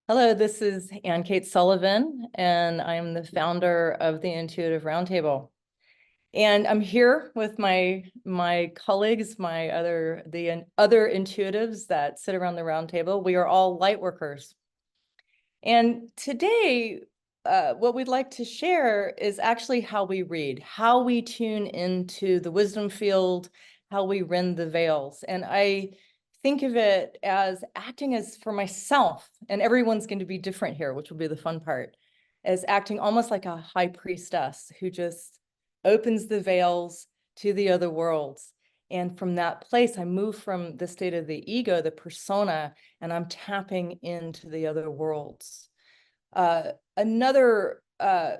Hello, this is Ann-Kate Sullivan, and I'm the founder of the Intuitive Roundtable. And I'm here with my colleagues, the other intuitives that sit around the roundtable. We are all light workers. And today, what we'd like to share is actually how we read, how we tune into the wisdom field, how we rend the veils. And I think of it as acting as for myself, and everyone's going to be different here, which will be the fun part, as acting almost like a high priestess who just opens the veils to the other worlds. And from that place, I move from the state of the ego, the persona, and I'm tapping into the other worlds. Another, I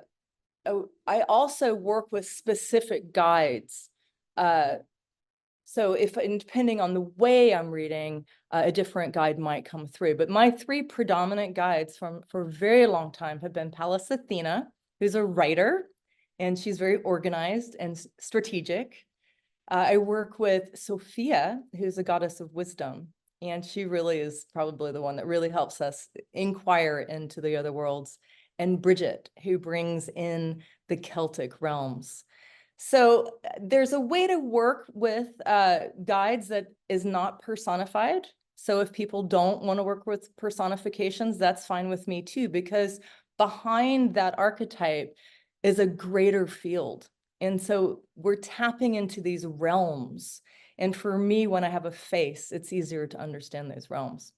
also work with specific guides. So depending on the way I'm reading, a different guide might come through. But my three predominant guides for a very long time have been Pallas Athena, who's a writer, and she's very organized and strategic. I work with Sophia, who's a goddess of wisdom, and she really is probably the one that really helps us inquire into the other worlds, and Bridget, who brings in the Celtic realms. So there's a way to work with guides that is not personified. So if people don't want to work with personifications, that's fine with me too, because behind that archetype is a greater field. And so we're tapping into these realms. And for me, when I have a face, it's easier to understand those realms.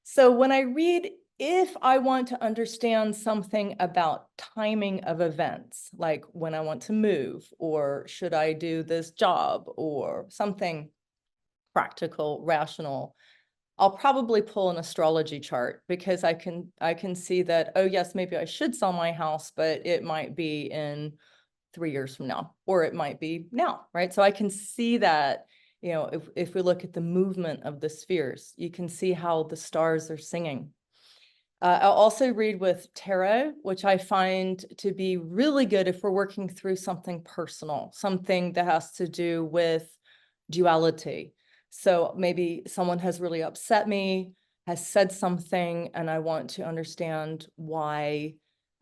So when I read, if I want to understand something about timing of events, like when I want to move, or should I do this job, or something practical, rational, I'll probably pull an astrology chart because I can see that, oh yes, maybe I should sell my house, but it might be in 3 years from now, or it might be now, right? So I can see that, if we look at the movement of the spheres, you can see how the stars are singing. I'll also read with tarot, which I find to be really good if we're working through something personal, something that has to do with duality. So maybe someone has really upset me, has said something, and I want to understand why,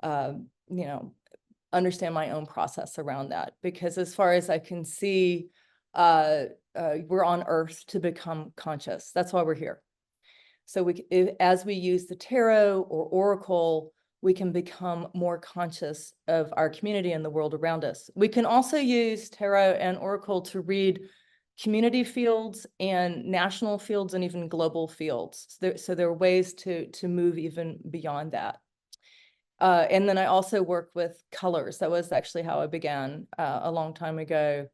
understand my own process around that. Because as far as I can see, we're on Earth to become conscious. That's why we're here. So as we use the tarot or oracle, we can become more conscious of our community and the world around us. We can also use tarot and oracle to read community fields and national fields and even global fields. So there are ways to move even beyond that. And then I also work with colors. That was actually how I began a long time ago.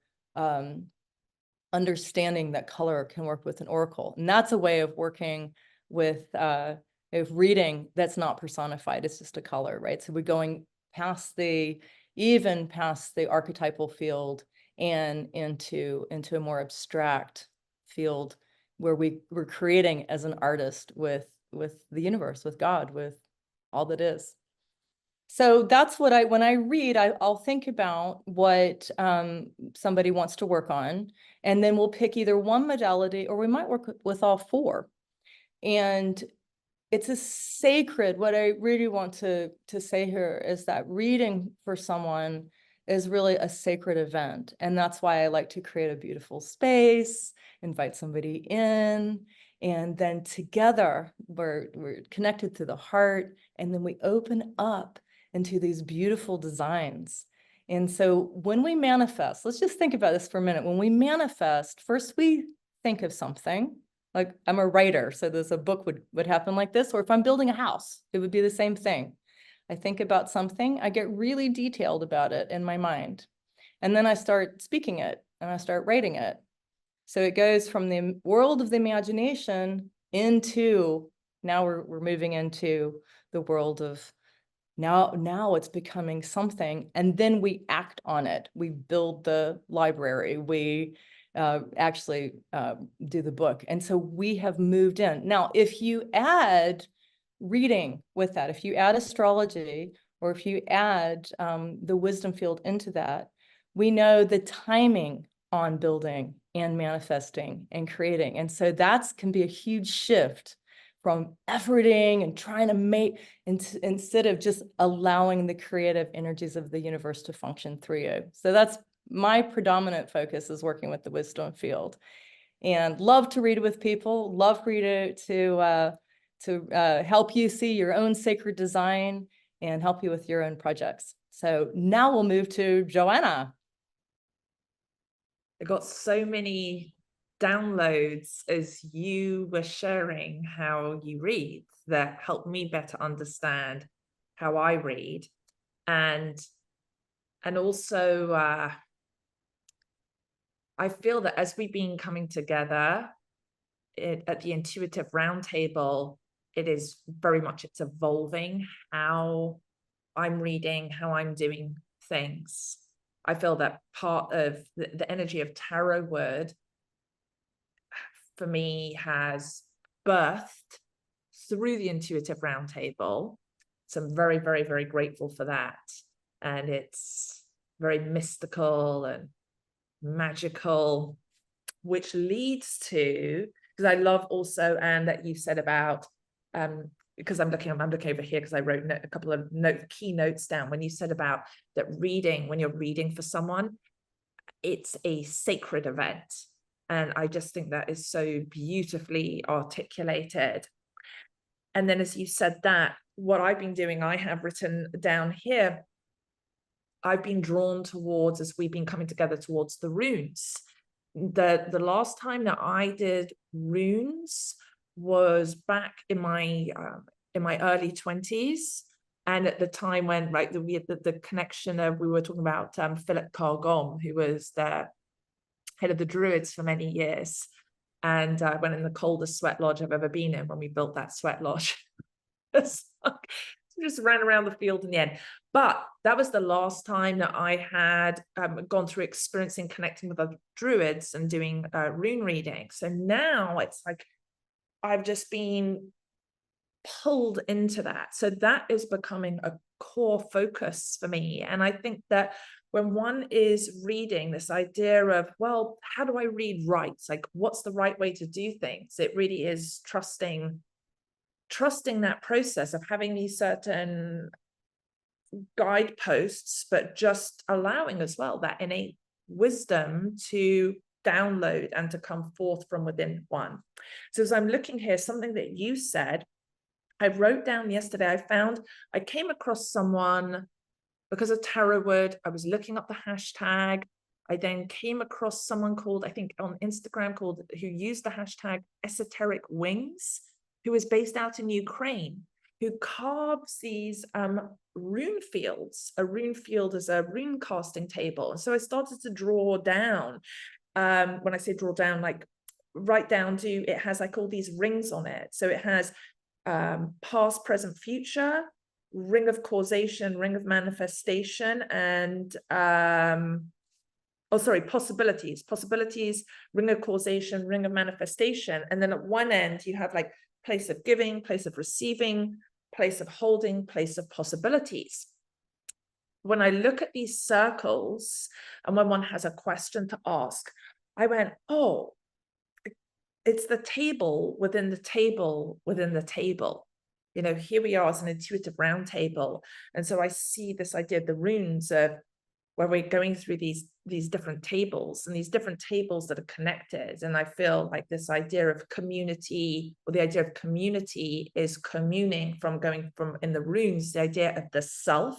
Understanding that color can work with an oracle. And that's a way of working with reading that's not personified. It's just a color, right? So we're going even past the archetypal field and into a more abstract field where we're creating as an artist with the universe, with God, with all that is. So that's what when I read, I'll think about what somebody wants to work on, and then we'll pick either one modality or we might work with all four. And it's a sacred, what I really want to say here is that reading for someone is really a sacred event. And that's why I like to create a beautiful space, invite somebody in, and then together we're connected to the heart, and then we open up into these beautiful designs. And so when we manifest, let's just think about this for a minute. When we manifest, first we think of something. Like I'm a writer, so there's a book would happen like this, or if I'm building a house, it would be the same thing. I think about something, I get really detailed about it in my mind. And then I start speaking it and I start writing it. So it goes from the world of the imagination into, now we're moving into the world of now it's becoming something, and then we act on it. We build the library, we actually do the book. And so we have moved in. Now, if you add reading with that, if you add astrology, or if you add the wisdom field into that, we know the timing on building and manifesting and creating. And so that can be a huge shift from efforting and trying to make, instead of just allowing the creative energies of the universe to function through you. So that's my predominant focus, is working with the wisdom field, and love to read with people, love for you to help you see your own sacred design and help you with your own projects. So now we'll move to Joanna. I got so many downloads as you were sharing how you read that helped me better understand how I read. And also I feel that as we've been coming together at the Intuitive Roundtable, it is very much, it's evolving how I'm reading, how I'm doing things. I feel that part of the energy of tarot word for me has birthed through the Intuitive Roundtable. So I'm very, very, very grateful for that. And it's very mystical and magical, which leads to, because I love also, Anne, that you said about, because I'm looking over here because I wrote a couple of key notes down when you said about that reading, when you're reading for someone, it's a sacred event. And I just think that is so beautifully articulated. And then as you said that, what I've been doing, I have written down here, I've been drawn towards, as we've been coming together, towards the runes. The last time that I did runes was back in my early 20s, and at the time when we had the connection of, we were talking about Philip Carr-Gomm, who was the head of the Druids for many years, and I went in the coldest sweat lodge I've ever been in when we built that sweat lodge. Just ran around the field in the end. But that was the last time that I had gone through experiencing connecting with other druids and doing rune reading. So now it's like I've just been pulled into that. So that is becoming a core focus for me. And I think that when one is reading, this idea of, well, how do I read right? Like, what's the right way to do things? It really is trusting that process of having these certain guideposts, but just allowing as well that innate wisdom to download and to come forth from within one. So as I'm looking here, something that you said, I wrote down yesterday, I came across someone because of tarot word. I was looking up the hashtag. I then came across someone called, I think on Instagram, who used the hashtag esoteric wings, who is based out in Ukraine, who carves these rune fields. A rune field is a rune casting table. And so I started to draw down. When I say draw down, like write down to, it has like all these rings on it. So it has past, present, future, ring of causation, ring of manifestation, and possibilities, ring of causation, ring of manifestation. And then at one end, you have like place of giving, place of receiving, place of holding, place of possibilities. When I look at these circles, and when one has a question to ask, I went, oh, it's the table within the table within the table. You know, here we are as an Intuitive Roundtable. And so I see this idea of the runes of where we're going through these different tables, and these different tables that are connected. And I feel like this idea of community, or the idea of community, is communing from going from, in the runes, the idea of the self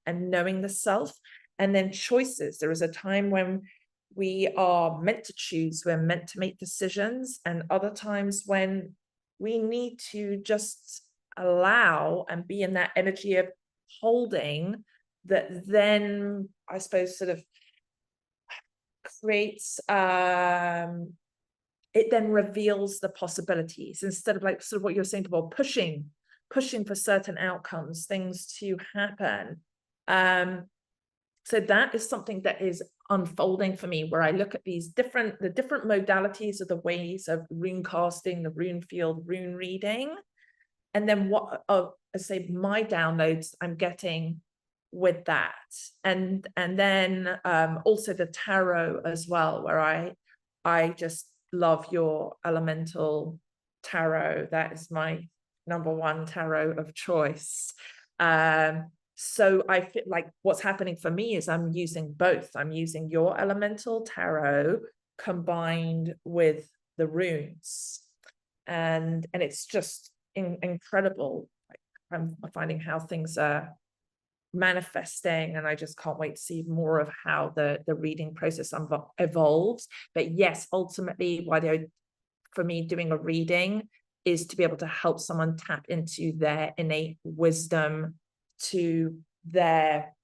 and knowing the self, and then choices. There is a time when we are meant to choose, we're meant to make decisions, and other times when we need to just allow and be in that energy of holding, that then I suppose sort of creates it then reveals the possibilities, instead of like sort of what you're saying about pushing for certain outcomes, things to happen. So that is something that is unfolding for me, where I look at the different modalities of the ways of rune casting, the rune field, rune reading, and then what I say my downloads I'm getting with that, and then also the tarot as well, where I just love your elemental tarot. That is my #1 tarot of choice. So I feel like what's happening for me is I'm using both. I'm using your elemental tarot combined with the runes, and it's just incredible. Like, I'm finding how things are manifesting, and I just can't wait to see more of how the reading process evolves. But yes, ultimately, for me, doing a reading is to be able to help someone tap into their innate wisdom, to their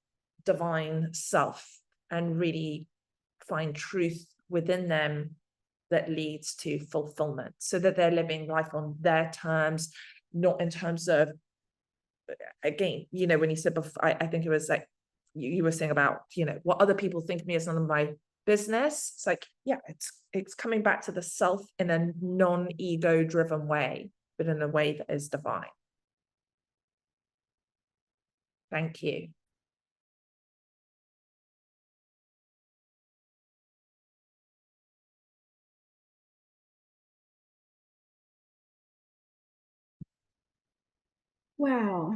divine self, and really find truth within them that leads to fulfillment, so that they're living life on their terms, not in terms of, again, you know, when you said before, I think it was like you were saying about, you know, what other people think of me is none of my business. It's like, yeah, it's coming back to the self in a non-ego driven way, but in a way that is divine. Thank you. Wow.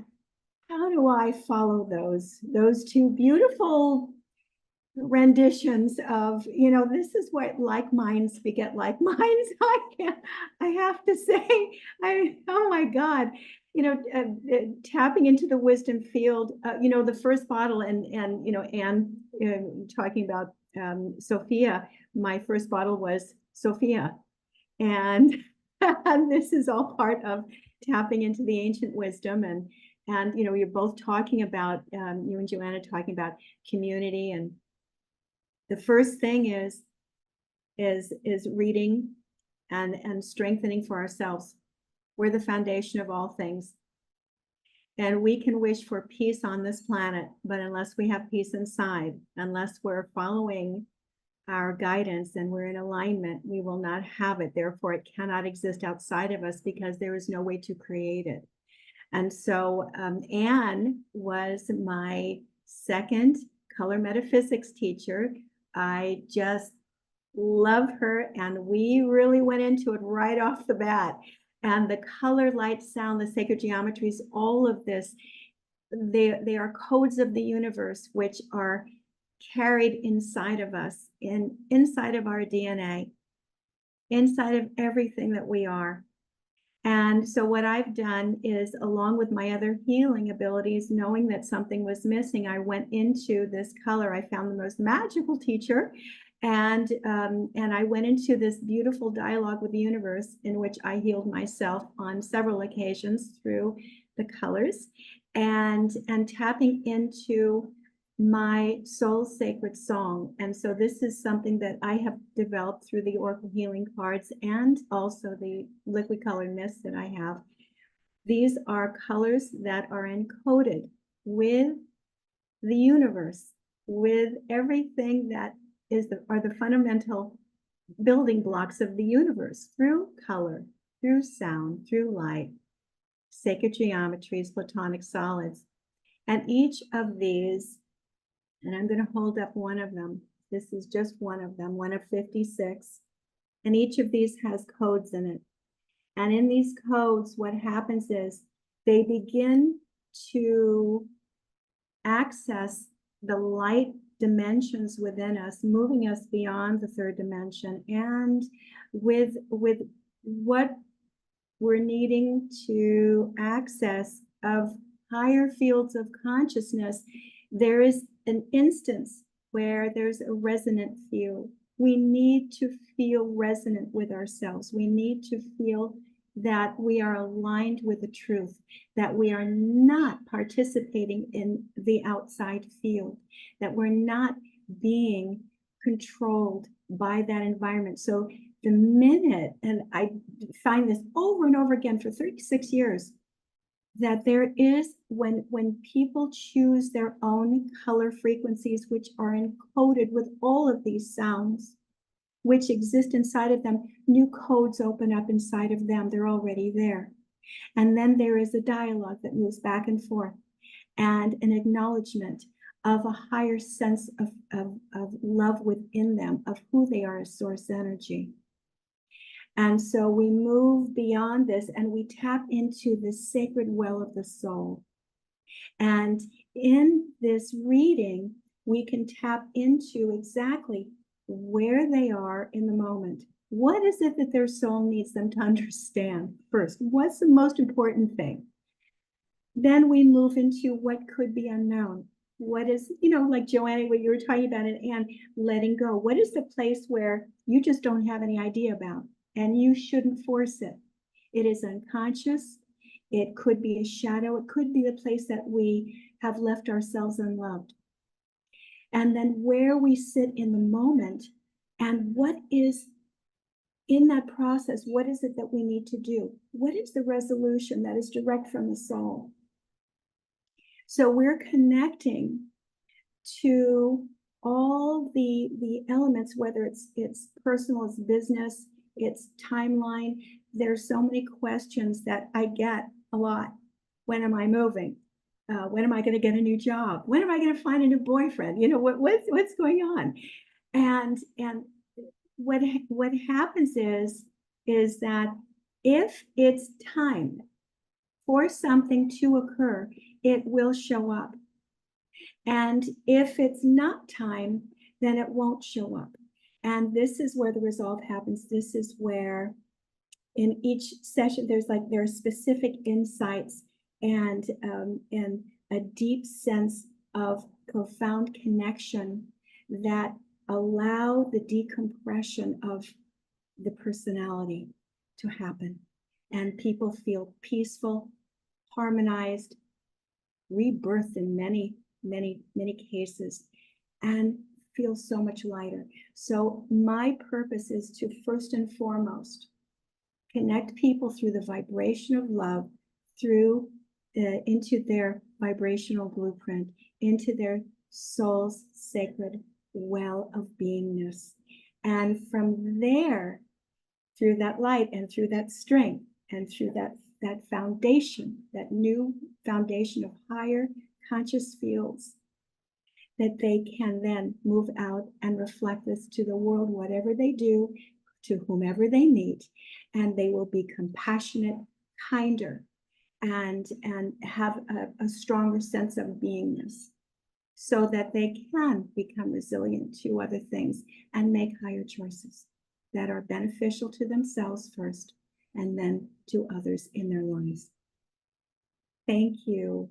How do I follow those two beautiful renditions of, you know, this is what like minds beget like minds. I have to say, oh my God, you know, tapping into the wisdom field, you know, the first bottle, and you know, Anne talking about Sophia, my first bottle was Sophia. And this is all part of tapping into the ancient wisdom. And you know, you're both talking about, you and Joanna talking about community. And the first thing is reading and strengthening for ourselves. We're the foundation of all things. And we can wish for peace on this planet, but unless we have peace inside, unless we're following our guidance and we're in alignment, we will not have it. Therefore, it cannot exist outside of us, because there is no way to create it. And so Anne was my second color metaphysics teacher. I just love her, and we really went into it right off the bat. And the color, light, sound, the sacred geometries, all of this, they are codes of the universe, which are carried inside of us, inside of our DNA, inside of everything that we are. And so what I've done is, along with my other healing abilities, knowing that something was missing, I went into this color. I found the most magical teacher, and I went into this beautiful dialogue with the universe, in which I healed myself on several occasions through the colors, and tapping into my soul sacred song. And so this is something that I have developed through the Oracle healing cards, and also the liquid colored mist that I have. These are colors that are encoded with the universe, with everything that are the fundamental building blocks of the universe, through color, through sound, through light, sacred geometries, platonic solids. And each of these, and I'm going to hold up one of them. This is just one of them, one of 56. And each of these has codes in it. And in these codes, what happens is they begin to access the light dimensions within us, moving us beyond the third dimension. And with what we're needing to access of higher fields of consciousness, there is an instance where there's a resonant field. We need to feel resonant with ourselves. We need to feel that we are aligned with the truth, that we are not participating in the outside field, that we're not being controlled by that environment. So the minute, and I find this over and over again for 36 years, that there is, when people choose their own color frequencies, which are encoded with all of these sounds, which exist inside of them, new codes open up inside of them. They're already there. And then there is a dialogue that moves back and forth, and an acknowledgement of a higher sense of love within them, of who they are as source energy. And so we move beyond this and we tap into the sacred well of the soul. And in this reading, we can tap into exactly where they are in the moment. What is it that their soul needs them to understand first? What's the most important thing? Then we move into what could be unknown. What is, like Joanna, what you were talking about, and letting go. What is the place where you just don't have any idea about, and you shouldn't force it? It is unconscious. It could be a shadow. It could be the place that we have left ourselves unloved. And then where we sit in the moment, and what is in that process, what is it that we need to do? What is the resolution that is direct from the soul? So we're connecting to all the elements, whether it's personal, it's business, it's timeline. There's so many questions that I get a lot. When am I moving? When am I going to get a new job? When am I going to find a new boyfriend? What's going on? And what happens is that if it's time for something to occur, it will show up. And if it's not time, then it won't show up. And this is where the resolve happens. This is where in each session, there are specific insights and a deep sense of profound connection that allow the decompression of the personality to happen. And people feel peaceful, harmonized, rebirthed in many, many, many cases, and feel so much lighter. So my purpose is to first and foremost connect people through the vibration of love, through into their vibrational blueprint, into their soul's sacred well of beingness. And from there, through that light and through that strength and through that foundation, that new foundation of higher conscious fields, that they can then move out and reflect this to the world, whatever they do, to whomever they meet, and they will be compassionate, kinder, and have a stronger sense of beingness, so that they can become resilient to other things and make higher choices that are beneficial to themselves first, and then to others in their lives. Thank you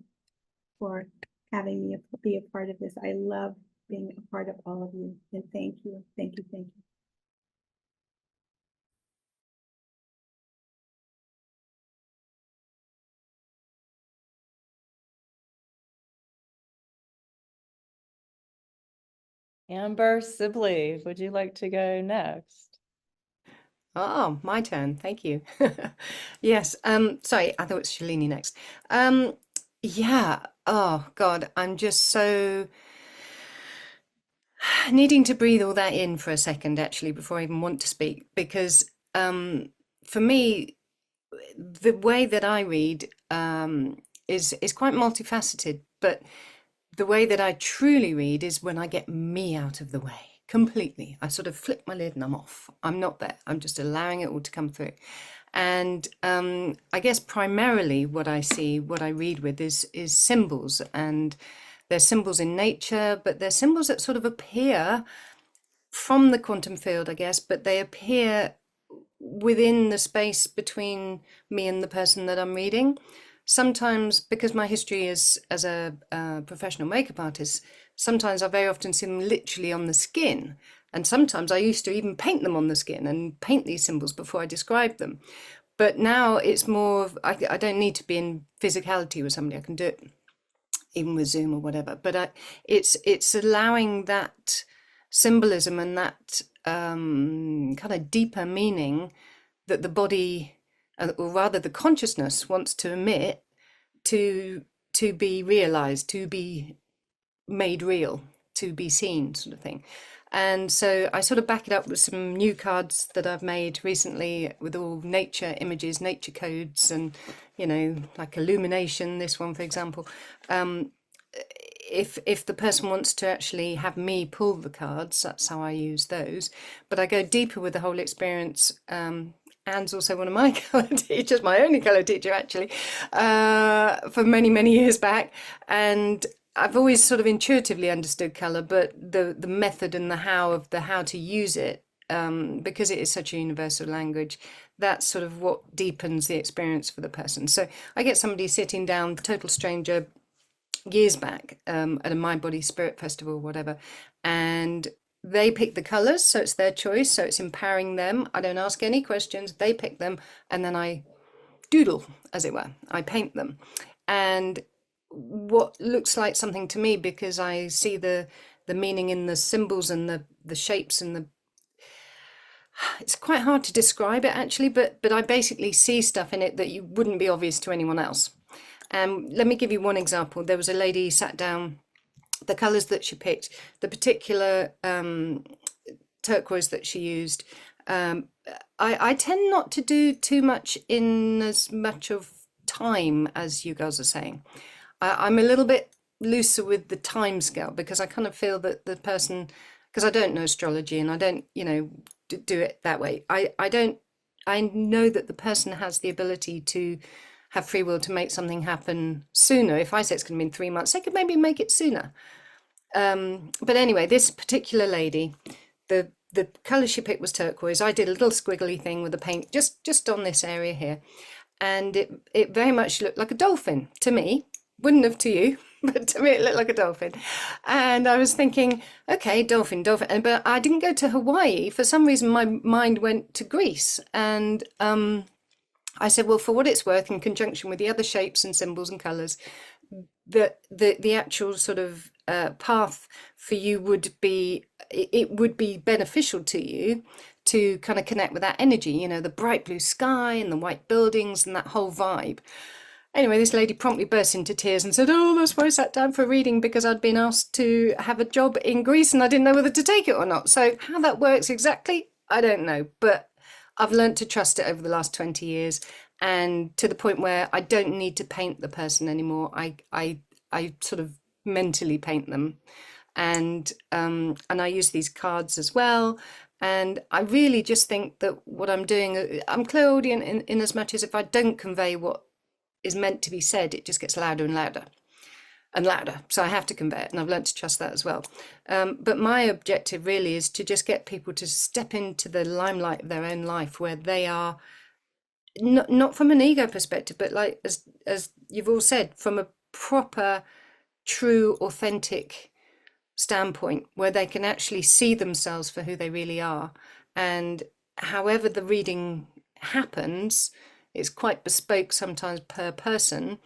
for having me be a part of this. I love being a part of all of you, and thank you, thank you, thank you. Amber Sibley, would you like to go next? Oh, my turn. Thank you. Yes. Sorry, I thought it was Shalini next. Yeah. Oh God, I'm just so needing to breathe all that in for a second, actually, before I even want to speak, because for me, the way that I read is quite multifaceted, but the way that I truly read is when I get me out of the way completely. I sort of flip my lid and I'm off. I'm not there. I'm just allowing it all to come through. And I guess primarily what I read with is symbols, and they're symbols in nature, but they're symbols that sort of appear from the quantum field, I guess, but they appear within the space between me and the person that I'm reading. Sometimes, because my history is as a professional makeup artist, sometimes I very often see them literally on the skin. And sometimes I used to even paint them on the skin and paint these symbols before I describe them. But now it's more of, I don't need to be in physicality with somebody. I can do it even with Zoom or whatever. But it's allowing that symbolism and that kind of deeper meaning that the body, or rather the consciousness, wants to emit to be realized, to be made real, to be seen, sort of thing. And so I sort of back it up with some new cards that I've made recently with all nature images, nature codes, and, you know, like illumination, this one, for example. If the person wants to actually have me pull the cards, that's how I use those. But I go deeper with the whole experience Anne's also one of my colour teachers, my only colour teacher actually, for many, many years back. And I've always sort of intuitively understood colour, but the method and the how to use it, because it is such a universal language, that's sort of what deepens the experience for the person. So I get somebody sitting down, total stranger, years back, at a Mind Body Spirit Festival, whatever, and they pick the colors, so it's their choice, so it's empowering them. I don't ask any questions, they pick them, and then I doodle, as it were. I paint them, and what looks like something to me, because I see the meaning in the symbols and the shapes and the, it's quite hard to describe it actually, but I basically see stuff in it that you wouldn't be obvious to anyone else. Let me give you one example. There was a lady sat down, the colours that she picked, the particular turquoise that she used. I tend not to do too much in as much of time as you girls are saying. I'm a little bit looser with the time scale, because I kind of feel that the person, because I don't know astrology and I don't, do it that way. I know that the person has the ability to have free will to make something happen sooner. If I say it's going to be in 3 months, they could maybe make it sooner. But anyway, this particular lady, the colour she picked was turquoise. I did a little squiggly thing with the paint just on this area here, and it very much looked like a dolphin to me. Wouldn't have to you, but to me it looked like a dolphin. And I was thinking, okay, dolphin, but I didn't go to Hawaii. For some reason my mind went to Greece, and I said, well, for what it's worth, in conjunction with the other shapes and symbols and colours, the actual sort of path for you would be, it would be beneficial to you to kind of connect with that energy, the bright blue sky and the white buildings and that whole vibe. Anyway, this lady promptly burst into tears and said, oh, that's why I sat down for a reading, because I'd been asked to have a job in Greece and I didn't know whether to take it or not. So how that works exactly, I don't know, but I've learned to trust it over the last 20 years, and to the point where I don't need to paint the person anymore. I sort of mentally paint them, and I use these cards as well. And I really just think that what I'm doing, I'm clairaudient in as much as if I don't convey what is meant to be said, it just gets louder and louder and louder. So I have to convey it, and I've learned to trust that as well. But my objective really is to just get people to step into the limelight of their own life, where they are not from an ego perspective, but like as you've all said, from a proper, true, authentic standpoint, where they can actually see themselves for who they really are. And however the reading happens, it's quite bespoke sometimes per person.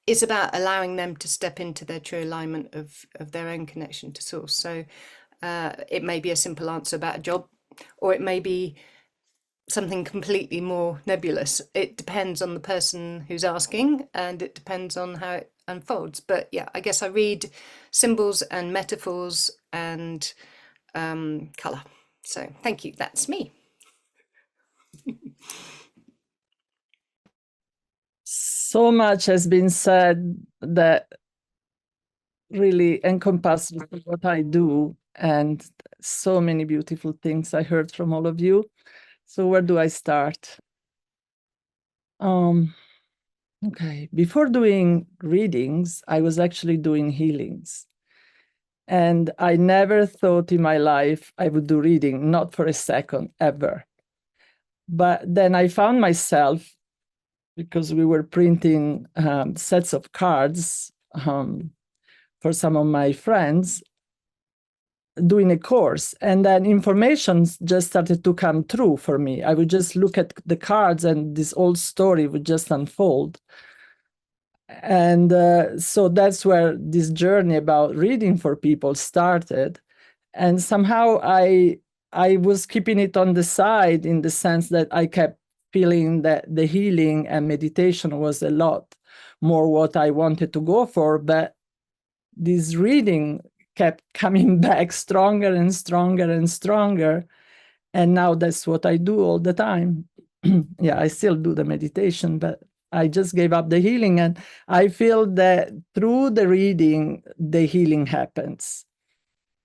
It's about allowing them to step into their true alignment of their own connection to source. So it may be a simple answer about a job, or it may be something completely more nebulous. It depends on the person who's asking, and it depends on how it unfolds. But yeah, I guess I read symbols and metaphors and colour. So thank you, that's me. So much has been said that really encompasses what I do, and so many beautiful things I heard from all of you. So where do I start? Okay, before doing readings, I was actually doing healings. And I never thought in my life I would do reading, not for a second, ever. But then I found myself, because we were printing sets of cards for some of my friends, doing a course, and then information just started to come through for me. I would just look at the cards and this old story would just unfold. And so that's where this journey about reading for people started. And somehow I was keeping it on the side, in the sense that I kept feeling that the healing and meditation was a lot more what I wanted to go for, but this reading kept coming back stronger and stronger and stronger. And now that's what I do all the time. Yeah, I still do the meditation, but I just gave up the healing. And I feel that through the reading, the healing happens.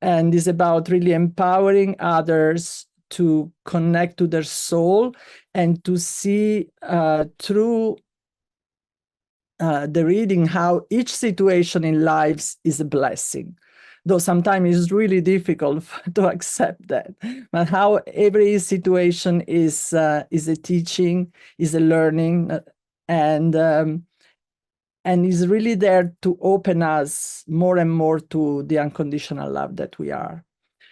And it's about really empowering others to connect to their soul and to see through the reading how each situation in lives is a blessing. Though sometimes it's really difficult to accept that, but how every situation is a teaching, is a learning, and is really there to open us more and more to the unconditional love that we are.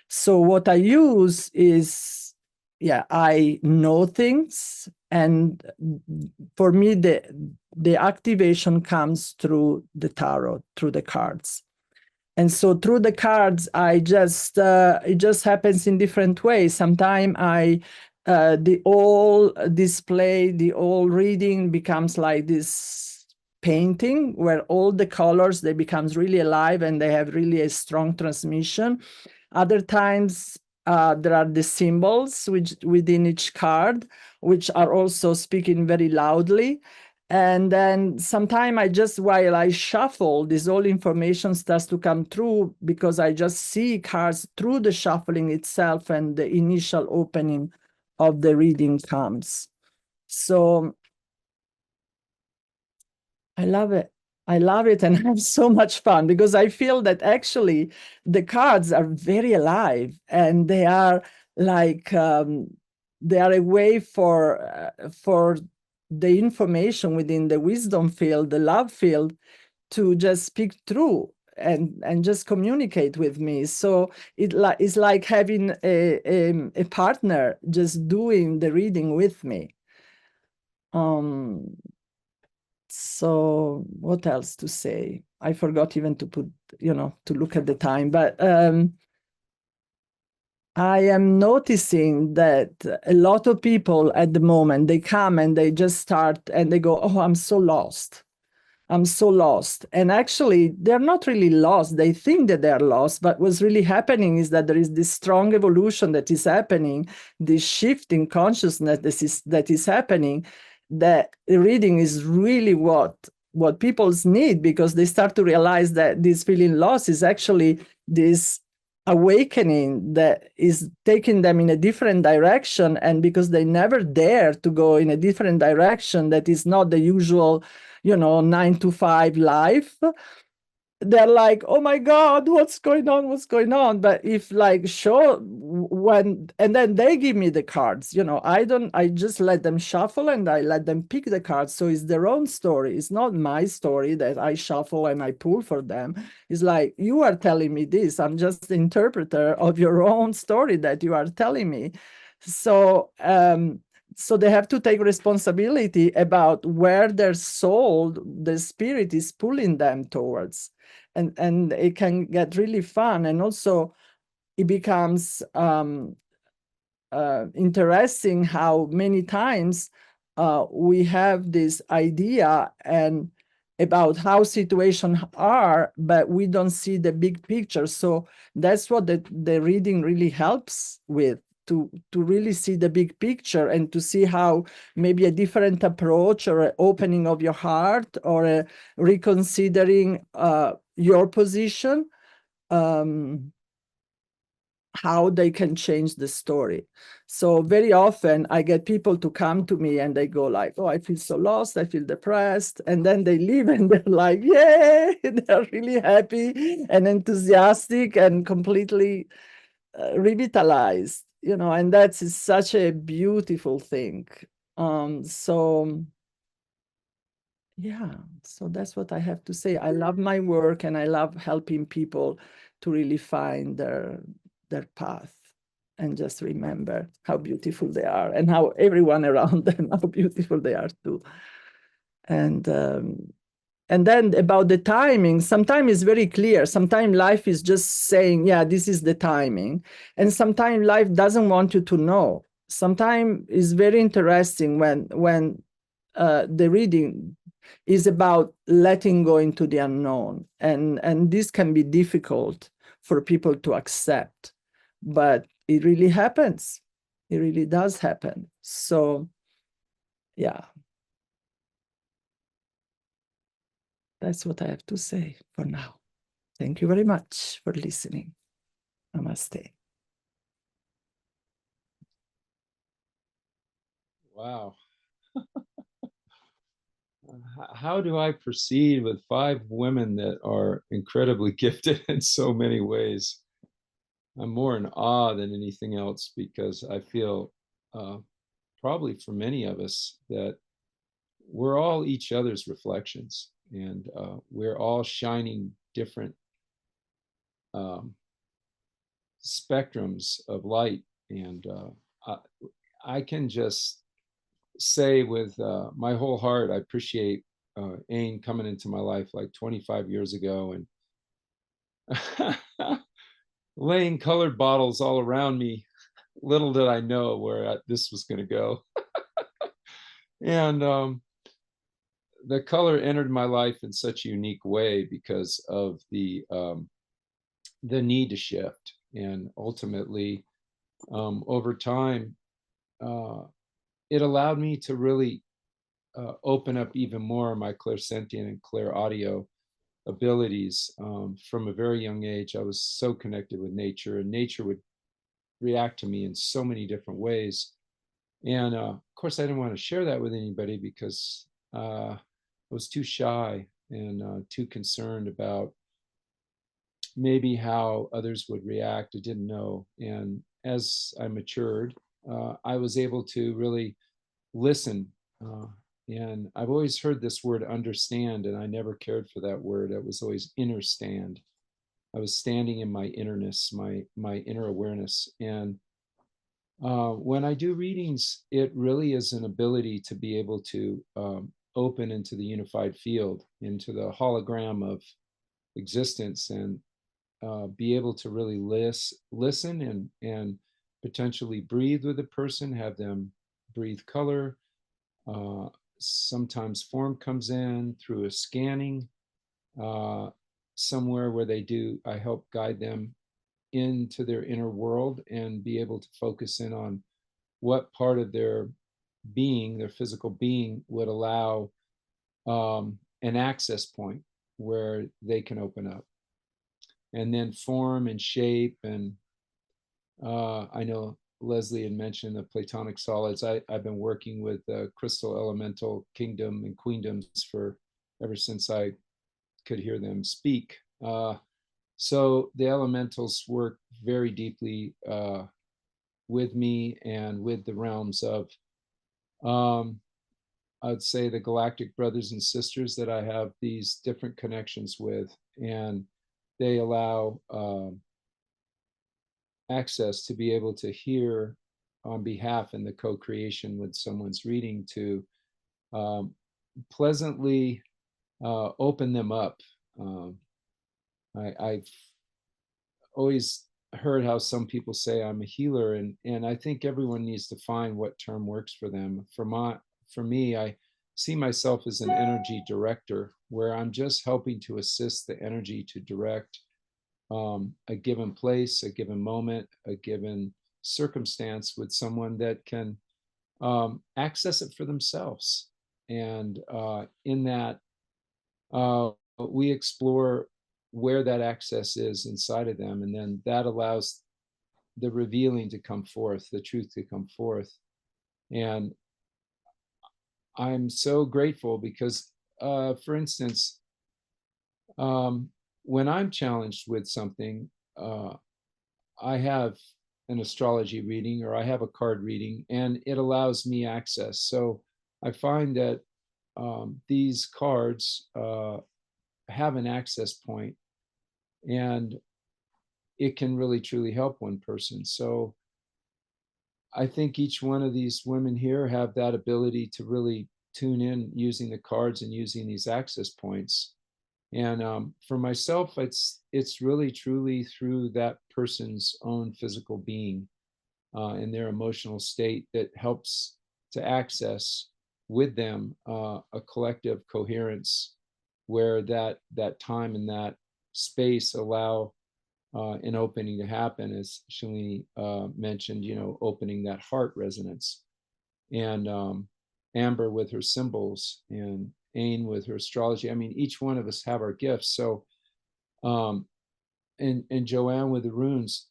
So what I use is, I know things, and for me, the activation comes through the tarot, through the cards. And so through the cards, it just happens in different ways. Sometimes the whole display, the whole reading becomes like this painting where all the colors, they becomes really alive and they have really a strong transmission. Other times there are the symbols which within each card, which are also speaking very loudly. And then sometime while I shuffle, this whole information starts to come through because I just see cards through the shuffling itself, and the initial opening of the reading comes. So I love it. I love it, and I have so much fun because I feel that actually the cards are very alive, and they are like they are a way for the information within the wisdom field, the love field, to just speak through and just communicate with me. So it's like having a partner just doing the reading with me. So what else to say? I forgot even to put, to look at the time, but I am noticing that a lot of people at the moment, they come and they just start and they go, oh, I'm so lost. I'm so lost. And actually, they're not really lost. They think that they're lost, but what's really happening is that there is this strong evolution that is happening, this shift in consciousness that is happening, that reading is really what people need, because they start to realize that this feeling lost is actually this awakening that is taking them in a different direction. And because they never dare to go in a different direction that is not the usual 9-to-5 life, they're like, oh my God, what's going on? But if and then they give me the cards, I just let them shuffle and I let them pick the cards. So it's their own story. It's not my story that I shuffle and I pull for them. It's like, you are telling me this. I'm just the interpreter of your own story that you are telling me. So, so they have to take responsibility about where their soul, the spirit is pulling them towards. And it can get really fun. And also it becomes interesting how many times we have this idea and about how situations are, but we don't see the big picture. So that's what the reading really helps with, to really see the big picture and to see how maybe a different approach or an opening of your heart or a reconsidering your position, how they can change the story. So very often I get people to come to me and they go like, oh, I feel so lost, I feel depressed. And then they leave and they're like, yay, they're really happy and enthusiastic and completely revitalized, and that's such a beautiful thing. So that's what I have to say. I love my work and I love helping people to really find their path and just remember how beautiful they are and how everyone around them, how beautiful they are too. And then about the timing, sometimes it's very clear. Sometimes life is just saying, yeah, this is the timing. And sometimes life doesn't want you to know. Sometimes it's very interesting when the reading is about letting go into the unknown. And this can be difficult for people to accept, but it really happens. It really does happen. So, yeah. That's what I have to say for now. Thank you very much for listening. Namaste. Wow. How do I proceed with 5 women that are incredibly gifted in so many ways? I'm more in awe than anything else because I feel, uh, probably for many of us, that we're all each other's reflections, and we're all shining different um, spectrums of light. And I, I can just say with my whole heart, I appreciate Ain coming into my life like 25 years ago and laying colored bottles all around me. Little did I know where this was going to go. And the color entered my life in such a unique way because of the need to shift. And ultimately, over time, it allowed me to really open up even more my clairsentient and clairaudio abilities. From a very young age, I was so connected with nature, and nature would react to me in so many different ways. And of course, I didn't want to share that with anybody because I was too shy and too concerned about maybe how others would react. I didn't know. And as I matured, I was able to really listen. And I've always heard this word understand, and I never cared for that word. It was always inner stand. I was standing in my innerness, my inner awareness. And when I do readings, it really is an ability to be able to open into the unified field, into the hologram of existence, and be able to really listen and potentially breathe with a person, have them breathe color. Sometimes form comes in through a scanning somewhere where I help guide them into their inner world and be able to focus in on what part of their being, their physical being, would allow an access point where they can open up. And then form and shape. And I know Leslie had mentioned the Platonic solids. I've been working with crystal elemental kingdom and queendoms for ever since I could hear them speak. So the elementals work very deeply with me and with the realms of, I'd say, the galactic brothers and sisters that I have these different connections with. And they allow access to be able to hear on behalf in the co-creation with someone's reading, to pleasantly open them up. I've always heard how some people say I'm a healer, and I think everyone needs to find what term works for them. For me, I see myself as an energy director, where I'm just helping to assist the energy to direct a given place, a given moment, a given circumstance with someone that can access it for themselves. And in that, we explore where that access is inside of them, and then that allows the revealing to come forth, the truth to come forth. And I'm so grateful because, for instance, when I'm challenged with something, I have an astrology reading or I have a card reading, and it allows me access. So I find that these cards have an access point, and it can really truly help one person. So I think each one of these women here have that ability to really tune in using the cards and using these access points. And for myself, it's really truly through that person's own physical being and their emotional state that helps to access with them a collective coherence, where that time and that space allow an opening to happen, as Shalini mentioned, opening that heart resonance. And Amber with her symbols, and Ain with her astrology. I mean, each one of us have our gifts. So, and Joanna with the runes.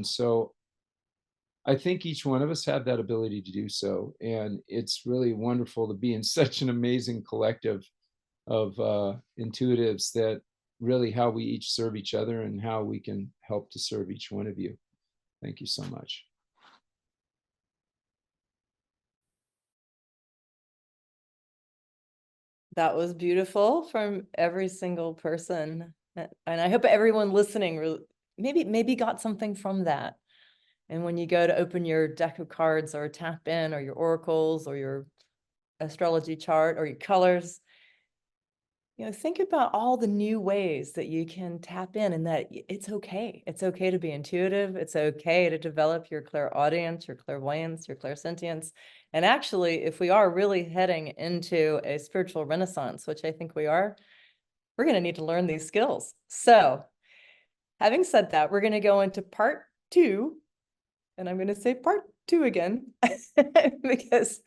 So I think each one of us have that ability to do so. And it's really wonderful to be in such an amazing collective of intuitives, that really how we each serve each other and how we can help to serve each one of you. Thank you so much. That was beautiful from every single person. And I hope everyone listening maybe got something from that. And when you go to open your deck of cards or tap in, or your oracles or your astrology chart or your colors, think about all the new ways that you can tap in, and that it's okay. It's okay to be intuitive. It's okay to develop your clairaudience, your clairvoyance, your clairsentience. And actually, if we are really heading into a spiritual renaissance, which I think we are, we're going to need to learn these skills. So having said that, we're going to go into part 2, and I'm going to say part 2 again, because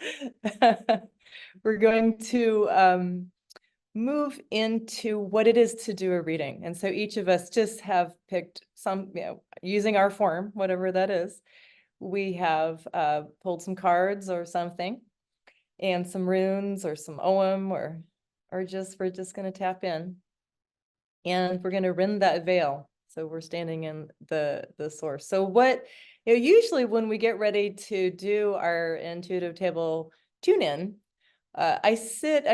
we're going to move into what it is to do a reading. And so each of us just have picked some, using our form, whatever that is. We have pulled some cards or something, and some runes or some Ogham, or we're just going to tap in, and we're going to rend that veil. So we're standing in the source. So what, usually when we get ready to do our intuitive table tune in, I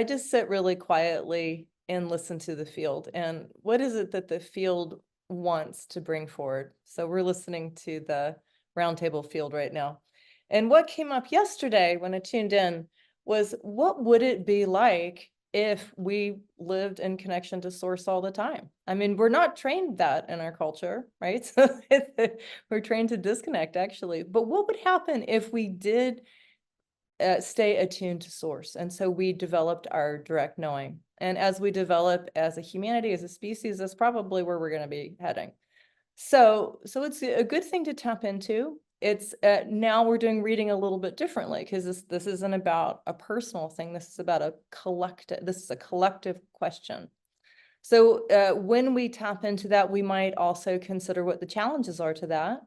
just sit really quietly and listen to the field. And what is it that the field wants to bring forward? So we're listening to the roundtable field right now. And what came up yesterday when I tuned in was, what would it be like if we lived in connection to source all the time? I mean, we're not trained that in our culture, right? So we're trained to disconnect, actually. But what would happen if we did stay attuned to source? And so we developed our direct knowing. And as we develop as a humanity, as a species, that's probably where we're going to be heading. So it's a good thing to tap into. It's now we're doing reading a little bit differently, because this isn't about a personal thing. This is about a collective. This is a collective question. So when we tap into that, we might also consider what the challenges are to that,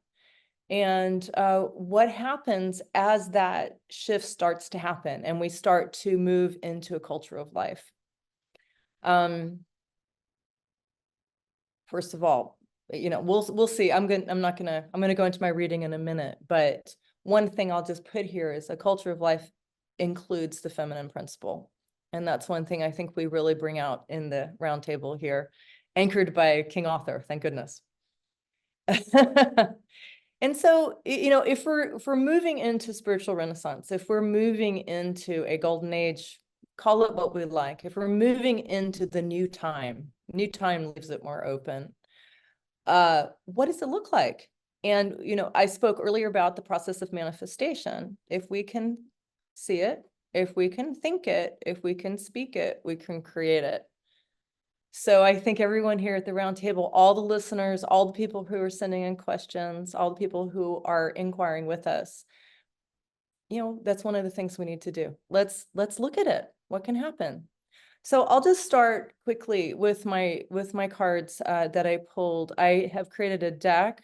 and what happens as that shift starts to happen and we start to move into a culture of life. First of all, we'll see. I'm going to go into my reading in a minute, but one thing I'll just put here is a culture of life includes the feminine principle. And that's one thing I think we really bring out in the roundtable here, anchored by King Arthur, thank goodness. And so, if we're moving into spiritual renaissance, if we're moving into a golden age, call it what we like, if we're moving into the new time leaves it more open. What does it look like? And, I spoke earlier about the process of manifestation. If we can see it, if we can think it, if we can speak it, we can create it. So I think everyone here at the round table, all the listeners, all the people who are sending in questions, all the people who are inquiring with us, that's one of the things we need to do. Let's look at it. What can happen? So I'll just start quickly with my cards that I pulled. I have created a deck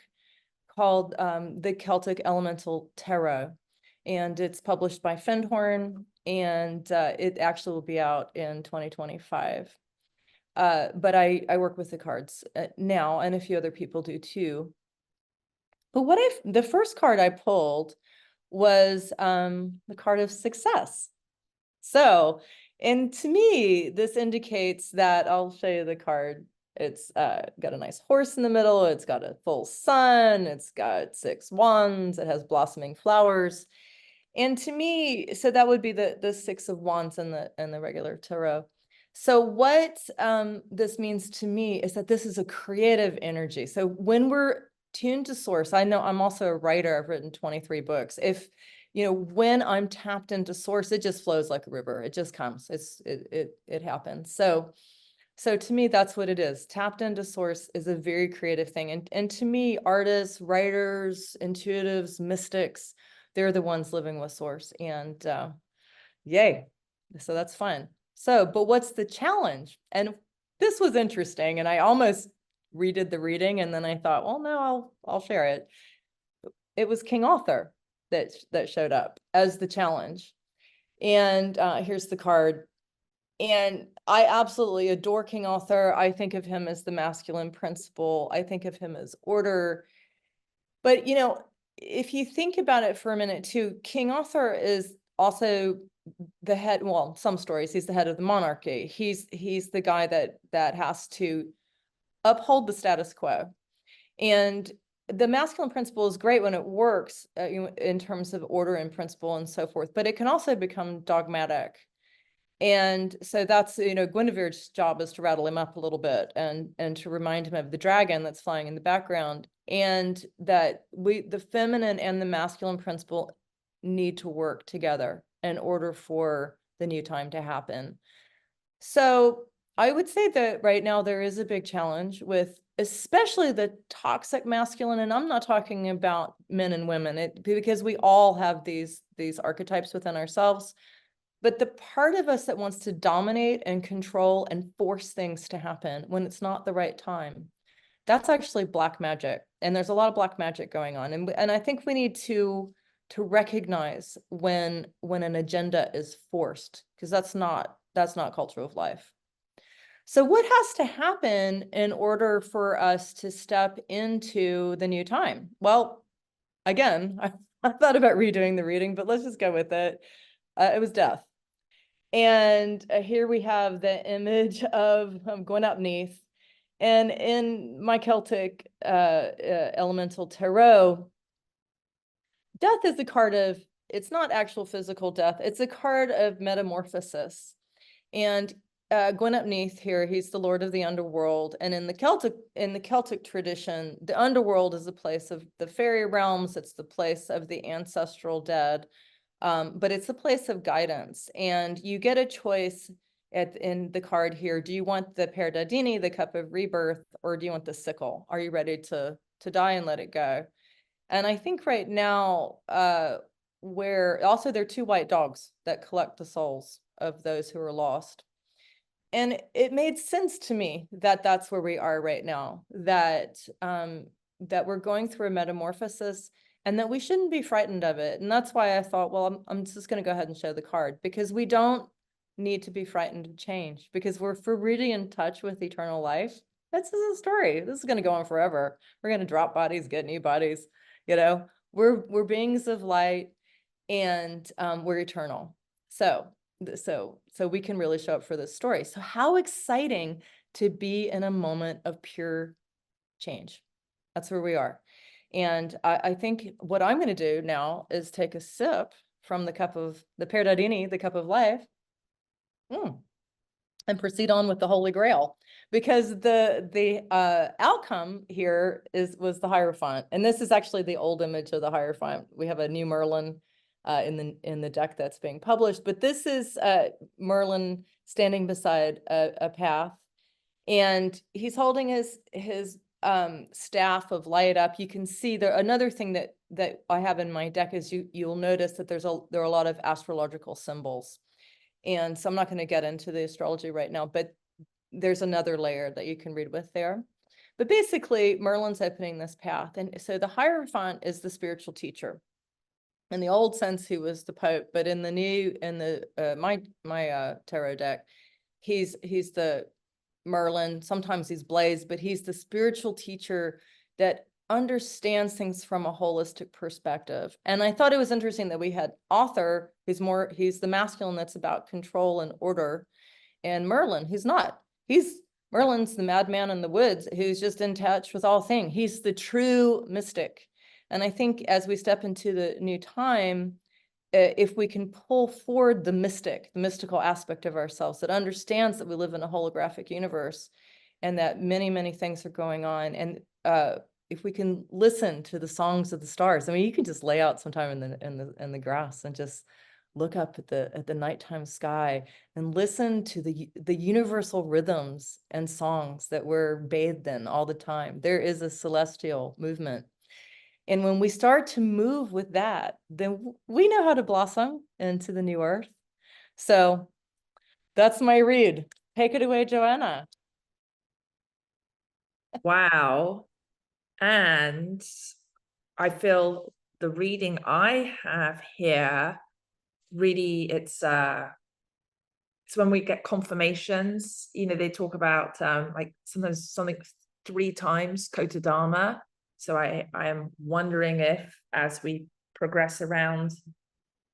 called the Celtic Elemental Tarot, and it's published by Findhorn, and it actually will be out in 2025. But I work with the cards now, and a few other people do too. But the first card I pulled was the card of success. So, and to me, this indicates that, I'll show you the card. It's got a nice horse in the middle. It's got a full sun. It's got 6 wands. It has blossoming flowers. And to me, so that would be the 6 of wands in the regular tarot. So what this means to me is that this is a creative energy. So when we're tuned to source, I know I'm also a writer. I've written 23 books. When I'm tapped into source, it just flows like a river. It just comes. It happens. So to me, that's what it is. Tapped into source is a very creative thing. And to me, artists, writers, intuitives, mystics, they're the ones living with source. And yay. So that's fun. So, but what's the challenge? And this was interesting, and I almost redid the reading, and then I thought, well, no, I'll share it. It was King Arthur. that showed up as the challenge. And here's the card. And I absolutely adore King Arthur. I think of him as the masculine principle. I think of him as order. But, you know, if you think about it for a minute too, King Arthur is also the head, well, some stories, he's the head of the monarchy. He's the guy that has to uphold the status quo. And the masculine principle is great when it works in terms of order and principle and so forth, but it can also become dogmatic. And so that's, you know, Guinevere's job is to rattle him up a little bit and to remind him of the dragon that's flying in the background, and that the feminine and the masculine principle need to work together in order for the new time to happen. So I would say that right now there is a big challenge with especially the toxic masculine, and I'm not talking about men and women, because we all have these archetypes within ourselves. But the part of us that wants to dominate and control and force things to happen when it's not the right time, that's actually black magic. And there's a lot of black magic going on. And I think we need to recognize when an agenda is forced, because that's not culture of life. So what has to happen in order for us to step into the new time? Well, again, I thought about redoing the reading, but let's just go with it. It was death. And here we have the image of Gwyneth Neath. And in my Celtic elemental tarot, death is a card of, it's not actual physical death, it's a card of metamorphosis. And Gwyneth Neath here, he's the lord of the underworld. And in the Celtic tradition, the underworld is a place of the fairy realms, it's the place of the ancestral dead. But it's a place of guidance, and you get a choice in the card here. Do you want the Per Dadini, the cup of rebirth, or do you want the sickle? Are you ready to die and let it go? And I think right now, where also there are two white dogs that collect the souls of those who are lost. And it made sense to me that that's where we are right now, that we're going through a metamorphosis, and that we shouldn't be frightened of it. And that's why I thought, well, I'm just going to go ahead and show the card, because we don't need to be frightened of change, because if we're really in touch with eternal life, this is a story. This is going to go on forever. We're going to drop bodies, get new bodies. You know, we're beings of light, and we're eternal. So we can really show up for this story. So how exciting to be in a moment of pure change. That's where we are. And I think what I'm going to do now is take a sip from the cup of the Per Dadini, the cup of life, and proceed on with the Holy Grail, because the outcome here was the Hierophant. And this is actually the old image of the Hierophant. We have a new Merlin in the deck that's being published, but this is Merlin standing beside a path, and he's holding his staff of light up. You can see there. Another thing that I have in my deck is you'll notice that there are a lot of astrological symbols, and so I'm not going to get into the astrology right now, but there's another layer that you can read with there. But basically, Merlin's opening this path, and so the Hierophant is the spiritual teacher. In the old sense, he was the Pope, but in the new, my tarot deck, he's the Merlin. Sometimes he's Blaise, but he's the spiritual teacher that understands things from a holistic perspective. And I thought it was interesting that we had Arthur, he's the masculine that's about control and order, and Merlin, he's not. Merlin's the madman in the woods who's just in touch with all things. He's the true mystic. And I think as we step into the new time, if we can pull forward the mystical aspect of ourselves that understands that we live in a holographic universe and that many, many things are going on. And if we can listen to the songs of the stars, I mean, you can just lay out sometime in the grass and just look up at the nighttime sky and listen to the universal rhythms and songs that we're bathed in all the time. There is a celestial movement. And when we start to move with that, then we know how to blossom into the new earth. So that's my read. Take it away, Joanna. Wow. And I feel the reading I have here, really it's when we get confirmations, you know, they talk about like sometimes something 3 times Kotodama. So I am wondering if, as we progress around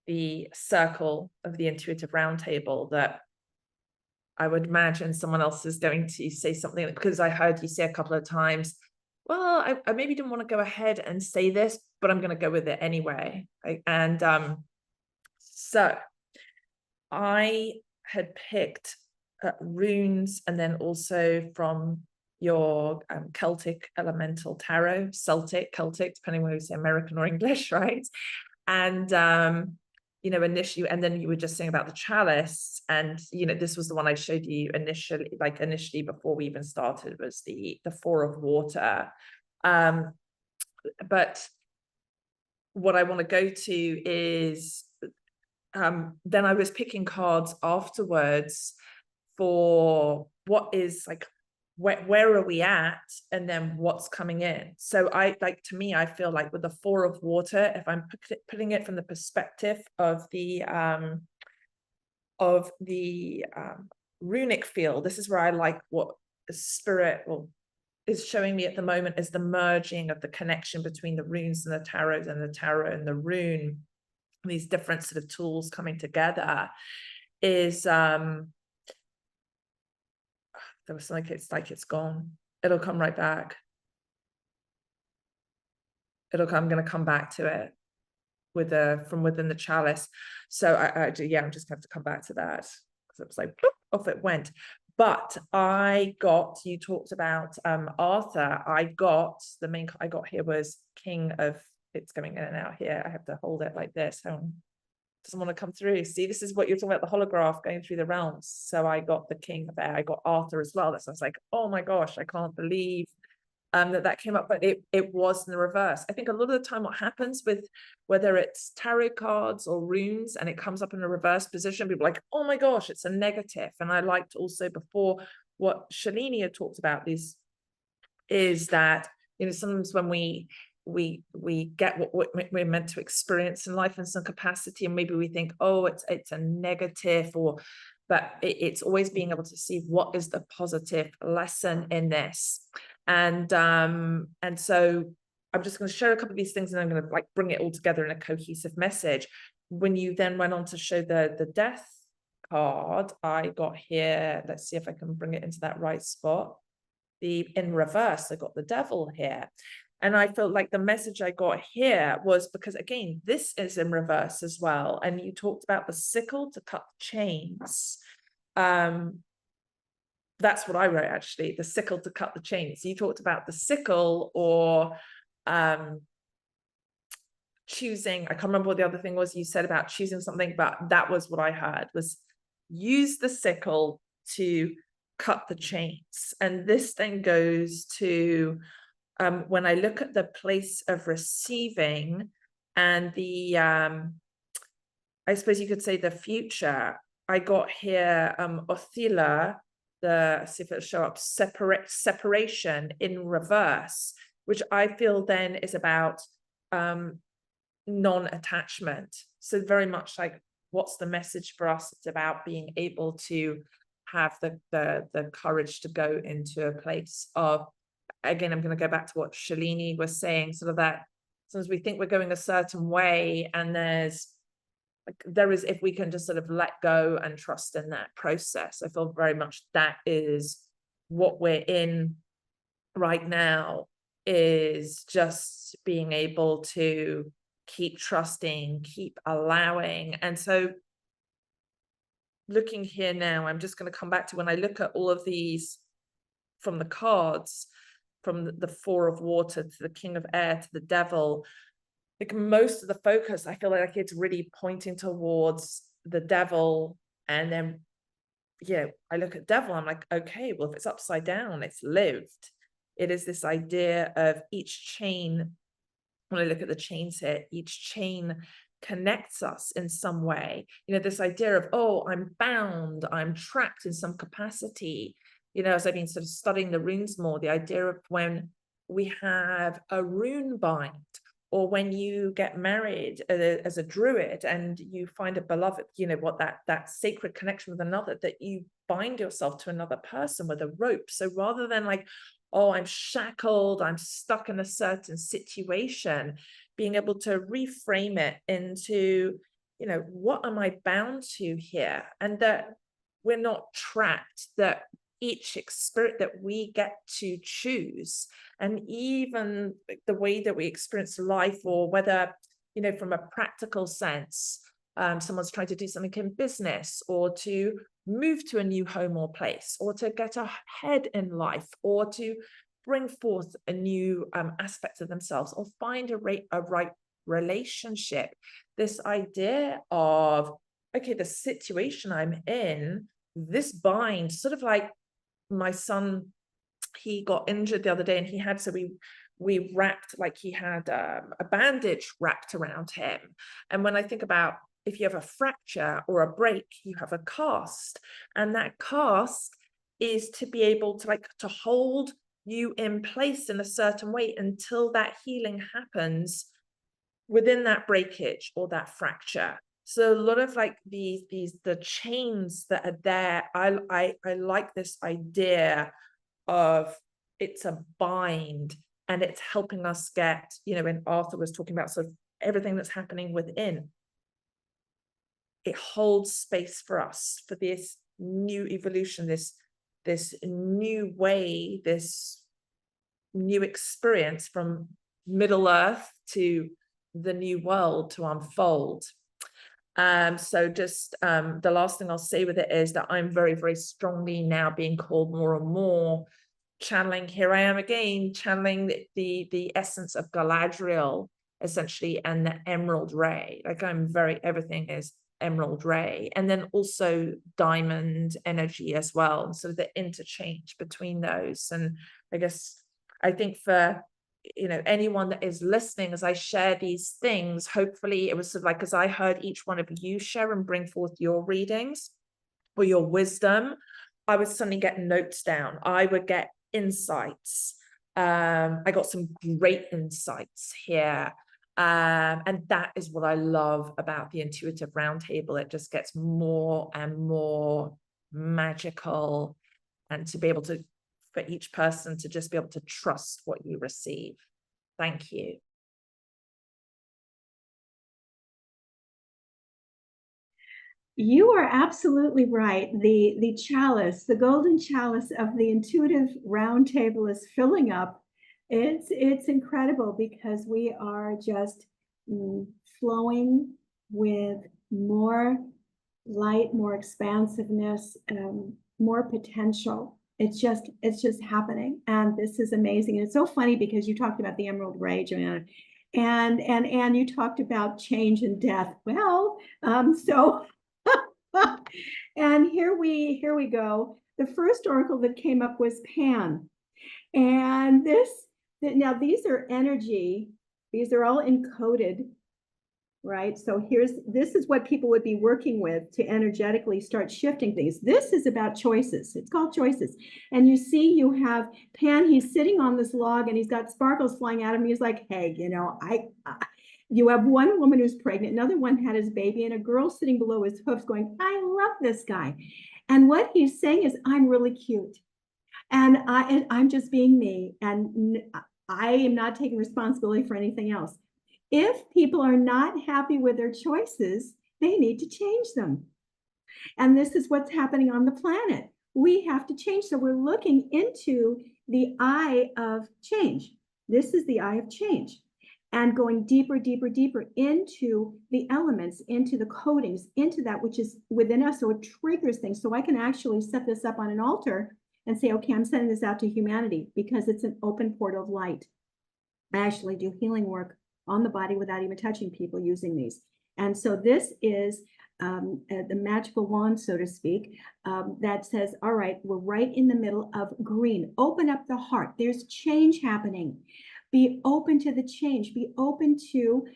the circle of the intuitive roundtable, that I would imagine someone else is going to say something, because I heard you say a couple of times, well, I maybe didn't want to go ahead and say this, but I'm going to go with it anyway. So I had picked runes, and then also from your Celtic Elemental Tarot, Celtic, depending whether you say American or English, right? And you know, initially, and then you were just saying about the chalice, and you know, this was the one I showed you initially, like initially before we even started, was the 4 of water. But what I want to go to is then I was picking cards afterwards for what is like, where are we at, and then what's coming in. So I like, to me, I feel like with the 4 of water, if I'm putting it from the perspective of the runic field, this is where I like what the spirit is showing me at the moment, is the merging of the connection between the runes and the tarot and the rune, these different sort of tools coming together, is there was like, it's like it's gone. It'll come right back. I'm going to come back to it with from within the chalice. So I'm just going to have to come back to that, because it was like off it went. But you talked about Arthur. I got here was King of, it's going in and out here. I have to hold it like this. Doesn't want to come through. See, this is what you're talking about, the holograph going through the realms. So I got the King of Air. I got Arthur as well. That's, I was like, oh my gosh, I can't believe that came up, but it was in the reverse. I think a lot of the time what happens with whether it's tarot cards or runes and it comes up in a reverse position, people are like, oh my gosh, it's a negative. And I liked also before what Shalini had talked about, is that, you know, sometimes when we get what we're meant to experience in life in some capacity, and maybe we think, oh, it's a negative, but it's always being able to see what is the positive lesson in this. And so I'm just going to share a couple of these things, and I'm going to like bring it all together in a cohesive message. When you then went on to show the death card, I got here, let's see if I can bring it into that right spot. In reverse, I got the devil here. And I felt like the message I got here was, because again, this is in reverse as well. And you talked about the sickle to cut the chains. That's what I wrote, actually, the sickle to cut the chains. You talked about the sickle, or choosing, I can't remember what the other thing was you said about choosing something, but that was what I heard, was use the sickle to cut the chains. And this then goes to when I look at the place of receiving and the I suppose you could say the future, I got here Othila, see if it'll show up, separation in reverse, which I feel then is about non-attachment. So very much like, what's the message for us? It's about being able to have the courage to go into a place of, again, I'm going to go back to what Shalini was saying, sort of that sometimes we think we're going a certain way, and there is, if we can just sort of let go and trust in that process, I feel very much that is what we're in right now, is just being able to keep trusting, keep allowing. And so looking here now, I'm just going to come back to when I look at all of these from the cards, from the 4 of water to the King of Air to the devil, like most of the focus, I feel like it's really pointing towards the devil. And then, yeah, I look at devil, I'm like, okay, well, if it's upside down, it's lived. It is this idea of each chain. When I look at the chains here, each chain connects us in some way. You know, this idea of, oh, I'm bound, I'm trapped in some capacity. You know, as I've been sort of studying the runes more, the idea of when we have a rune bind, or when you get married as a druid and you find a beloved, you know, what that sacred connection with another, that you bind yourself to another person with a rope. So rather than like, oh, I'm shackled, I'm stuck in a certain situation, being able to reframe it into, you know, what am I bound to here? And that we're not trapped, that each experience that we get to choose, and even the way that we experience life, or whether, you know, from a practical sense, someone's trying to do something in business, or to move to a new home or place, or to get ahead in life, or to bring forth a new aspect of themselves, or find a right relationship. This idea of, okay, the situation I'm in, this bind, sort of like my son, he got injured the other day, and he had, so we wrapped, like he had a bandage wrapped around him. And when I think about, if you have a fracture or a break, you have a cast, and that cast is to be able to, like, to hold you in place in a certain way until that healing happens within that breakage or that fracture. So a lot of like the chains that are there, I like this idea of, it's a bind, and it's helping us get, you know, when Arthur was talking about sort of everything that's happening within, it holds space for us, for this new evolution, this new way, this new experience from Middle Earth to the new world to unfold. So just the last thing I'll say with it is that I'm very, very strongly now being called more and more, channeling, here I am again, channeling the essence of Galadriel, essentially, and the Emerald Ray. Like, I'm very, everything is Emerald Ray, and then also diamond energy as well, so the interchange between those. And I guess, I think for, you know, anyone that is listening, as I share these things, hopefully it was sort of like, as I heard each one of you share and bring forth your readings or your wisdom, I would suddenly get notes down. I would get insights. I got some great insights here. And that is what I love about the Intuitive Roundtable. It just gets more and more magical, and to be able to, for each person to just be able to trust what you receive. Thank you. You are absolutely right. The chalice, the golden chalice of the Intuitive Roundtable is filling up. It's incredible, because we are just flowing with more light, more expansiveness, more potential. It's just happening, and this is amazing. And it's so funny, because you talked about the Emerald Ray, Joanna, and you talked about change and death. Well, so and here we go. The first oracle that came up was Pan, and now these are energy. These are all encoded, right? So this is what people would be working with to energetically start shifting things. This is about choices. It's called choices. And you see, you have Pan, he's sitting on this log, and he's got sparkles flying at him. He's like, hey, you know, you have one woman who's pregnant, another one had his baby, and a girl sitting below his hoofs going, I love this guy. And what he's saying is, I'm really cute, and I'm just being me, and I am not taking responsibility for anything else. If people are not happy with their choices, they need to change them. And this is what's happening on the planet. We have to change. So we're looking into the eye of change. This is the eye of change. And going deeper, deeper, deeper into the elements, into the coatings, into that which is within us. So it triggers things. So I can actually set this up on an altar and say, okay, I'm sending this out to humanity, because it's an open portal of light. I actually do healing work on the body without even touching people using these. And so this is the magical wand, so to speak, that says, all right, we're right in the middle of green. Open up the heart. There's change happening. Be open to the change. Be open to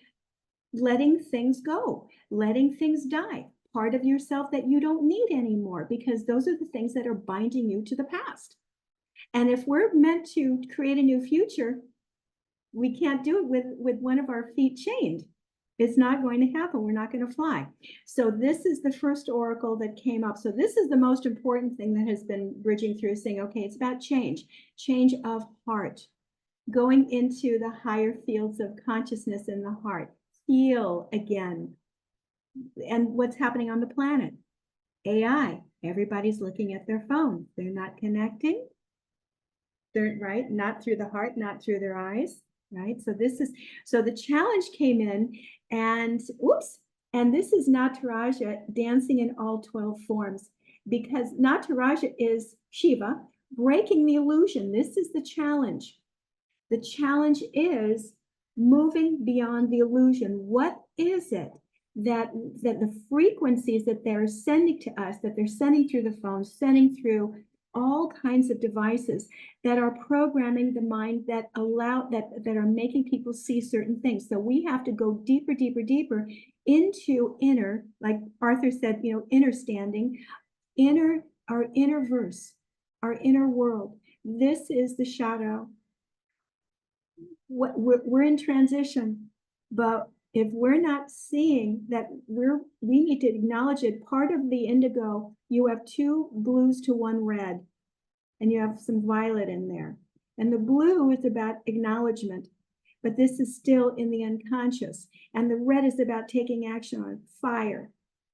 letting things go, letting things die. Part of yourself that you don't need anymore, because those are the things that are binding you to the past. And if we're meant to create a new future, We can't do it with one of our feet chained. It's not going to happen. We're not going to fly. So this is the first oracle that came up. So this is the most important thing that has been bridging through, saying, okay, it's about change of heart, going into the higher fields of consciousness in the heart, heal again. And what's happening on the planet? AI, everybody's looking at their phone. They're not connecting. They're right, not through the heart, not through their eyes, right? So the challenge came in, and and this is Nataraja dancing in all 12 forms, because Nataraja is Shiva breaking the illusion. This is the challenge. The challenge is moving beyond the illusion. What is it that the frequencies that they're sending to us, that they're sending through the phone, sending through all kinds of devices that are programming the mind, that are making people see certain things? So we have to go deeper, deeper, deeper into inner, like Arthur said, inner standing, our inner verse, our inner world. This is the shadow. We're in transition, but if we're not seeing that, we need to acknowledge it. Part of the indigo, you have 2 blues to 1 red, and you have some violet in there. And the blue is about acknowledgement, but this is still in the unconscious. And the red is about taking action on fire.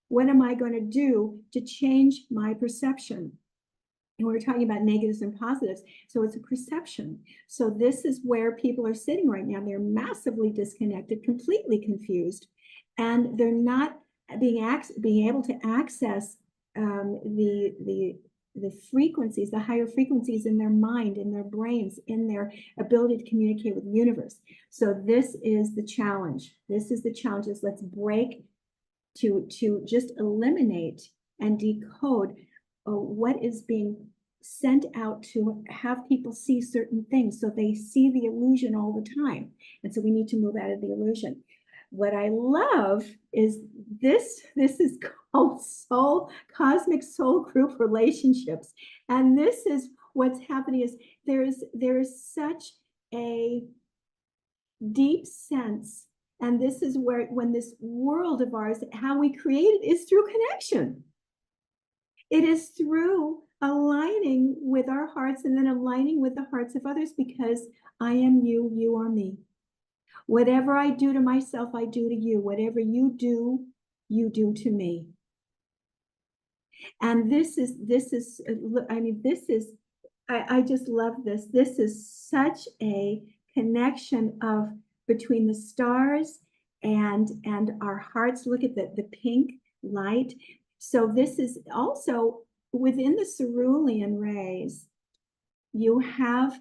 What am I going to do to change my perception? And we're talking about negatives and positives. So it's a perception. So this is where people are sitting right now. They're massively disconnected, completely confused, and they're not being able to access the frequencies, the higher frequencies in their mind, in their brains, in their ability to communicate with the universe. So this is the challenge. This is the challenge. Let's break to just eliminate and decode what is being sent out to have people see certain things, so they see the illusion all the time. And so we need to move out of the illusion. What I love is this is called cosmic soul group relationships. And this is what's happening, is there is such a deep sense. And this is when this world of ours, how we create it, is through connection. It is through aligning with our hearts, and then aligning with the hearts of others, because I am you, you are me. Whatever I do to myself, I do to you. Whatever you do to me. And I just love this. This is such a connection of between the stars and our hearts. Look at the pink light. So this is also within the cerulean rays. You have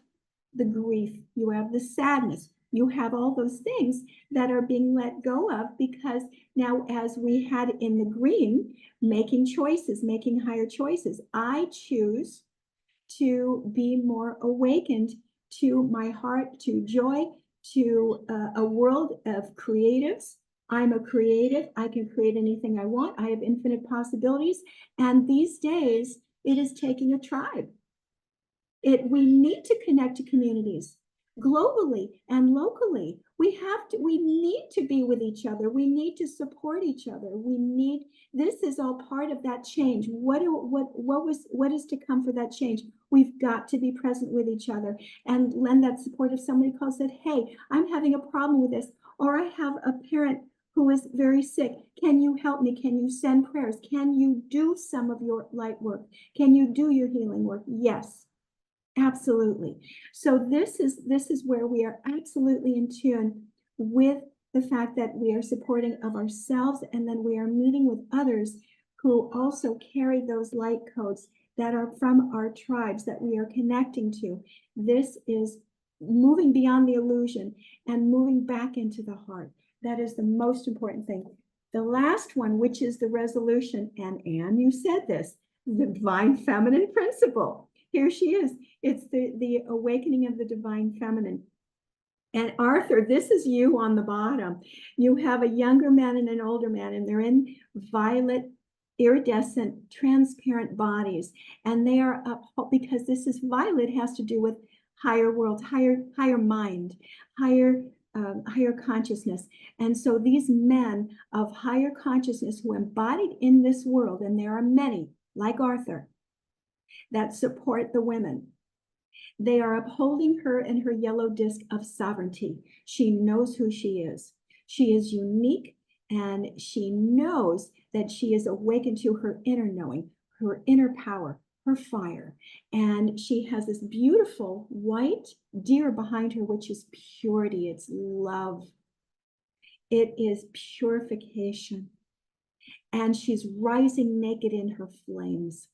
the grief, you have the sadness, you have all those things that are being let go of, because now, as we had in the green, making choices, making higher choices. I choose to be more awakened to my heart, to joy, to a world of creatives. I'm a creative. I can create anything I want. I have infinite possibilities. And these days, it is taking a tribe. We need to connect to communities globally and locally. We need to be with each other. We need to support each other. This is all part of that change. What is to come for that change? We've got to be present with each other and lend that support. If somebody calls and said, hey, I'm having a problem with this, or I have a parent who is very sick. Can you help me? Can you send prayers? Can you do some of your light work? Can you do your healing work? Yes, absolutely. So this is where we are absolutely in tune with the fact that we are supporting of ourselves, and then we are meeting with others who also carry those light codes that are from our tribes that we are connecting to. This is moving beyond the illusion and moving back into the heart. That is the most important thing. The last one, which is the resolution, and Anne, you said this, the divine feminine principle. Here she is. It's the awakening of the divine feminine. And Arthur, this is you on the bottom. You have a younger man and an older man, and they're in violet, iridescent, transparent bodies. And they are up, because this is violet, has to do with higher world, higher mind, higher consciousness. And so these men of higher consciousness who embodied in this world, and there are many, like Arthur, that support the women. They are upholding her and her yellow disc of sovereignty. She knows who she is. She is unique, and she knows that she is awakened to her inner knowing, her inner power, her fire. And she has this beautiful white deer behind her, which is purity, it's love. It is purification. And she's rising naked in her flames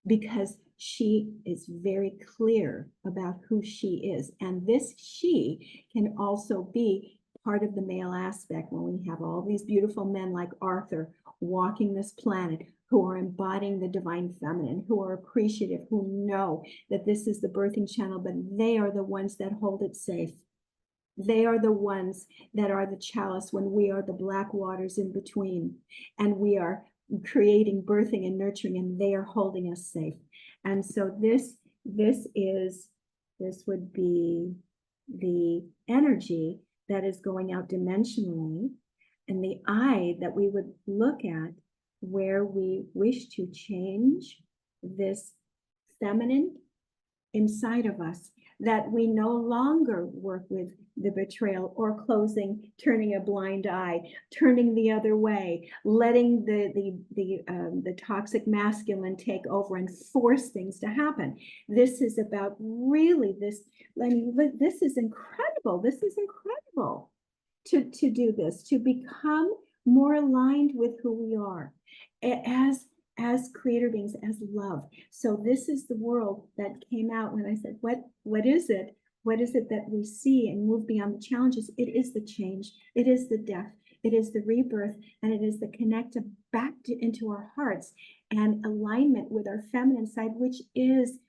because she is very clear about who she is. And this she can also be part of the male aspect when we have all these beautiful men like Arthur walking this planet, who are embodying the divine feminine, who are appreciative, who know that this is the birthing channel, but they are the ones that hold it safe. They are the ones that are the chalice when we are the black waters in between, and we are creating, birthing, and nurturing, and they are holding us safe. And so this would be the energy that is going out dimensionally, and the eye that we would look at where we wish to change this feminine inside of us, that we no longer work with the betrayal or closing, turning a blind eye, turning the other way, letting the toxic masculine take over and force things to happen. This is about really this. I mean, this is incredible. This is incredible to do this, to become more aligned with who we are as creator beings, as love. So this is the world that came out when I said, what is it? What is it that we see and move beyond the challenges? It is the change. It is the death. It is the rebirth. And it is the connect back into our hearts and alignment with our feminine side, which is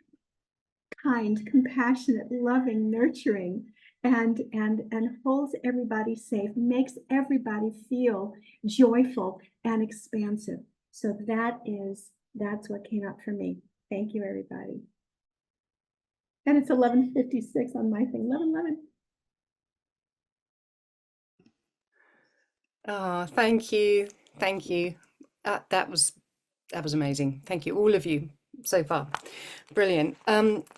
kind, compassionate, loving, nurturing, and holds everybody safe, makes everybody feel joyful and expansive. So that's what came up for me. Thank you, everybody. And it's 11:56 on my thing. 11:11. Oh, thank you. Thank you. That was amazing. Thank you, all of you so far. Brilliant.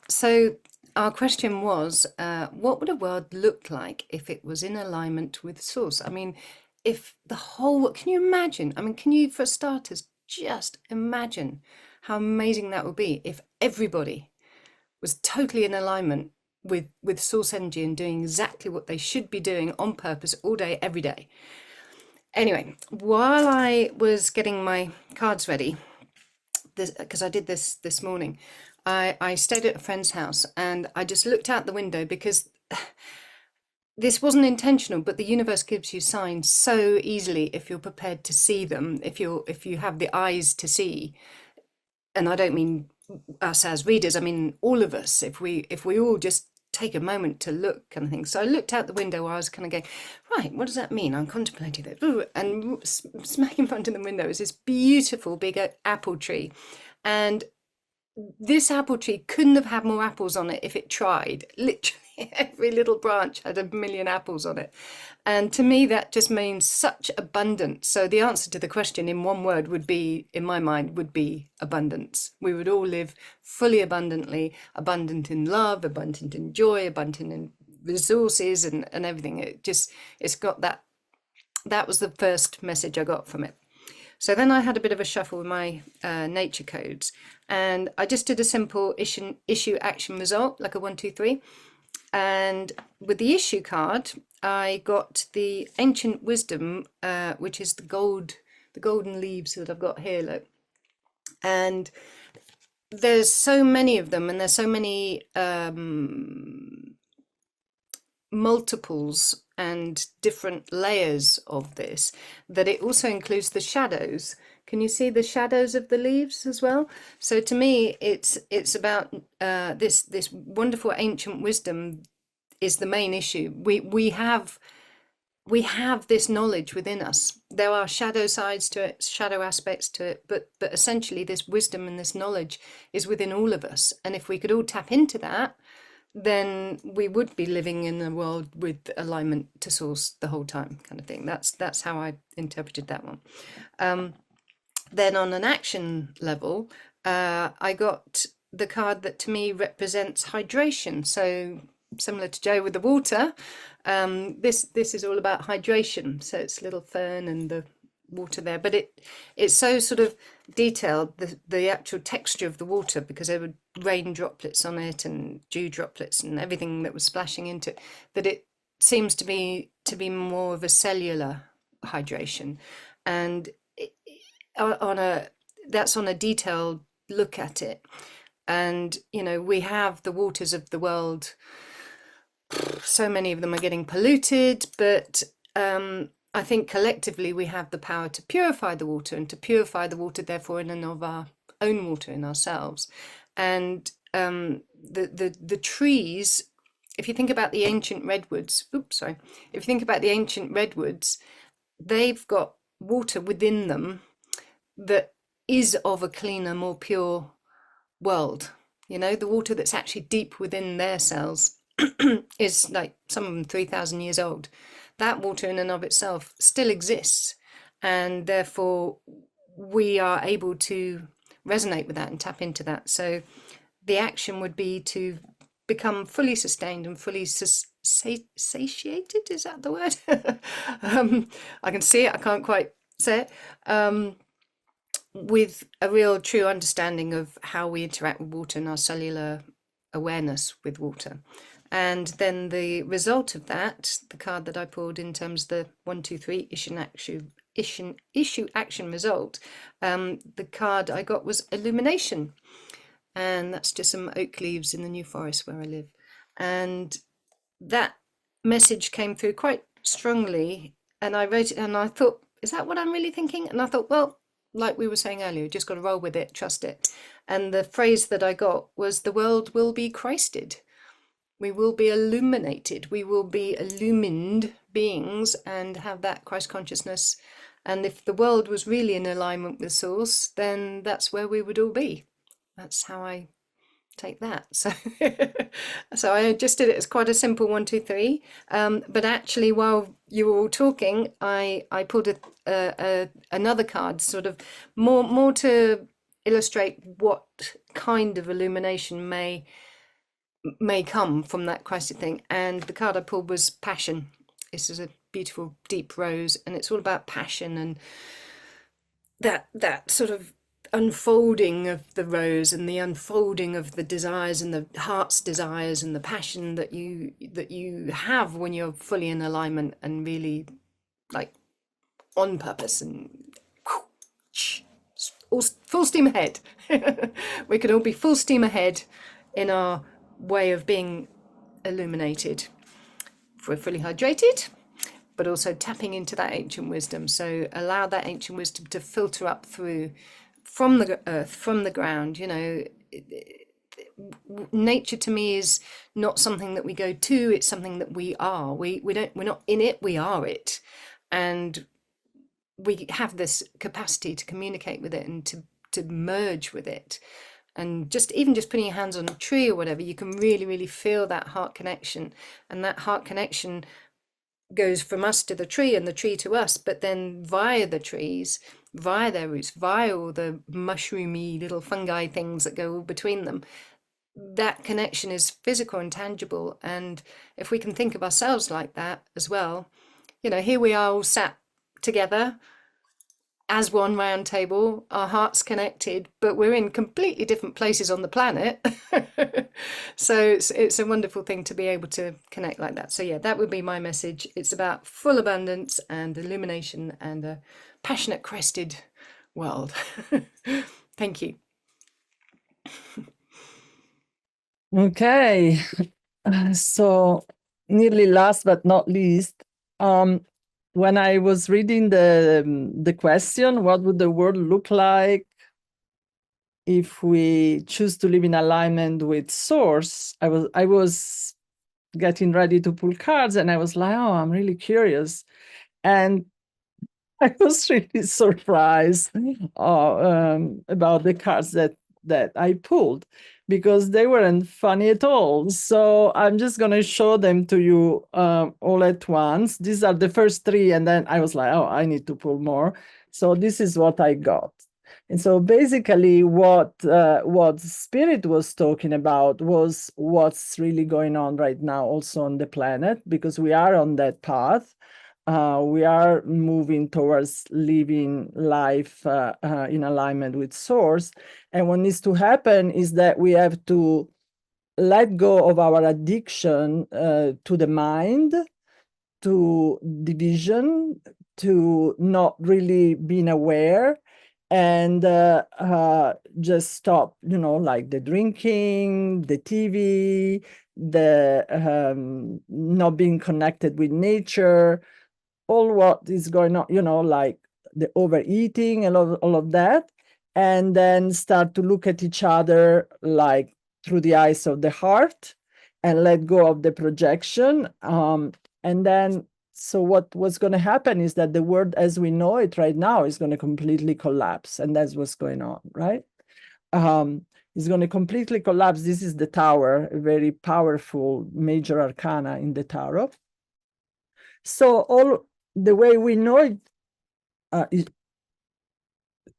So our question was, what would a world look like if it was in alignment with source? I mean, if the whole, can you imagine? I mean, can you, for starters, just imagine how amazing that would be if everybody was totally in alignment with source energy and doing exactly what they should be doing on purpose all day, every day. Anyway, while I was getting my cards ready, because I did this morning, I stayed at a friend's house and I just looked out the window because this wasn't intentional, but the universe gives you signs so easily if you're prepared to see them, if you have the eyes to see. And I don't mean us as readers, I mean all of us, if we all just take a moment to look kind of thing. So I looked out the window where I was kind of going, right, what does that mean? I'm contemplating that. Ooh, and smack in front of the window is this beautiful big apple tree. And this apple tree couldn't have had more apples on it if it tried. Literally every little branch had 1 million apples on it. And to me, that just means such abundance. So the answer to the question in one word would be, in my mind, would be abundance. We would all live fully abundantly, abundant in love, abundant in joy, abundant in resources and everything. It's got that. That was the first message I got from it. So then I had a bit of a shuffle with my nature codes, and I just did a simple issue action result, like a 1, 2, 3. And with the issue card, I got the ancient wisdom, which is the golden leaves that I've got here, look. And there's so many of them, and there's so many multiples and different layers of this, that it also includes the shadows. Can you see the shadows of the leaves as well? So to me, it's about this wonderful ancient wisdom is the main issue. We have this knowledge within us. There are shadow sides to it, shadow aspects to it, but essentially this wisdom and this knowledge is within all of us. And if we could all tap into that, then we would be living in a world with alignment to source the whole time, kind of thing. That's how I interpreted that one. Then on an action level, I got the card that to me represents hydration. So similar to Joe with the water, this is all about hydration. So it's little fern and the water there, but it's so sort of detailed, the actual texture of the water, because there were rain droplets on it and dew droplets and everything that was splashing into it, that it seems to be more of a cellular hydration. And that's on a detailed look at it. And we have the waters of the world, so many of them are getting polluted, but I think collectively we have the power to purify the water, and to purify the water therefore in and of our own water in ourselves. And the trees, if you think about the ancient redwoods, if you think about the ancient redwoods, they've got water within them that is of a cleaner, more pure world. The water that's actually deep within their cells is like some of them 3,000 years old. That water in and of itself still exists, and therefore we are able to resonate with that and tap into that. So the action would be to become fully sustained and fully satiated. Is that the word? I can see it, I can't quite say it. With a real true understanding of how we interact with water and our cellular awareness with water. And then the result of that, the card that I pulled in terms of the 1, 2, 3 issue action result, the card I got was illumination. And that's just some oak leaves in the New Forest where I live. And that message came through quite strongly. And I wrote it and I thought, is that what I'm really thinking? And I thought, well, like we were saying earlier, just got to roll with it, trust it. And the phrase that I got was, the world will be Christed. We will be illuminated. We will be illumined beings and have that Christ consciousness. And if the world was really in alignment with Source, then that's where we would all be. That's how I take that. So, so I just did it as quite a simple 1, 2, 3. But actually, while you were all talking, I pulled another card, sort of more to illustrate what kind of illumination may come from that Christed thing. And the card I pulled was passion. This is a beautiful deep rose, and it's all about passion and that sort of unfolding of the rose and the unfolding of the desires and the heart's desires and the passion that you have when you're fully in alignment and really like on purpose and all full steam ahead. We could all be full steam ahead in our way of being illuminated if we're fully hydrated, but also tapping into that ancient wisdom. So allow that ancient wisdom to filter up through from the earth, from the ground. Nature to me is not something that we go to, it's something that we are. We're not in it, we are it. And we have this capacity to communicate with it and to merge with it. And just putting your hands on a tree or whatever, you can really, really feel that heart connection. And that heart connection goes from us to the tree and the tree to us, but then via the trees, via their roots, via all the mushroomy little fungi things that go between them. That connection is physical and tangible. And if we can think of ourselves like that as well, here we are all sat together as one round table, our hearts connected, but we're in completely different places on the planet. So it's a wonderful thing to be able to connect like that. So yeah, that would be my message. It's about full abundance and illumination and a passionate, crested world. Thank you. Okay, so nearly last but not least, when I was reading the question, what would the world look like if we choose to live in alignment with Source? I was getting ready to pull cards, and I was like, oh, I'm really curious, and I was really surprised about the cards that I pulled. because they weren't funny at all. So I'm just going to show them to you all at once. These are the first three, and then I was like, oh, I need to pull more. So this is what I got. And so basically what Spirit was talking about was what's really going on right now also on the planet, because we are on that path. We are moving towards living life in alignment with Source. And what needs to happen is that we have to let go of our addiction to the mind, to division, to not really being aware, and just stop, like the drinking, the TV, the not being connected with nature, all what is going on, like the overeating and all of that, and then start to look at each other like through the eyes of the heart and let go of the projection. And then, so what was going to happen is that the world as we know it right now is going to completely collapse. And that's what's going on, right? It's going to completely collapse. This is the Tower, a very powerful major arcana in the Tarot. So all the way we know it,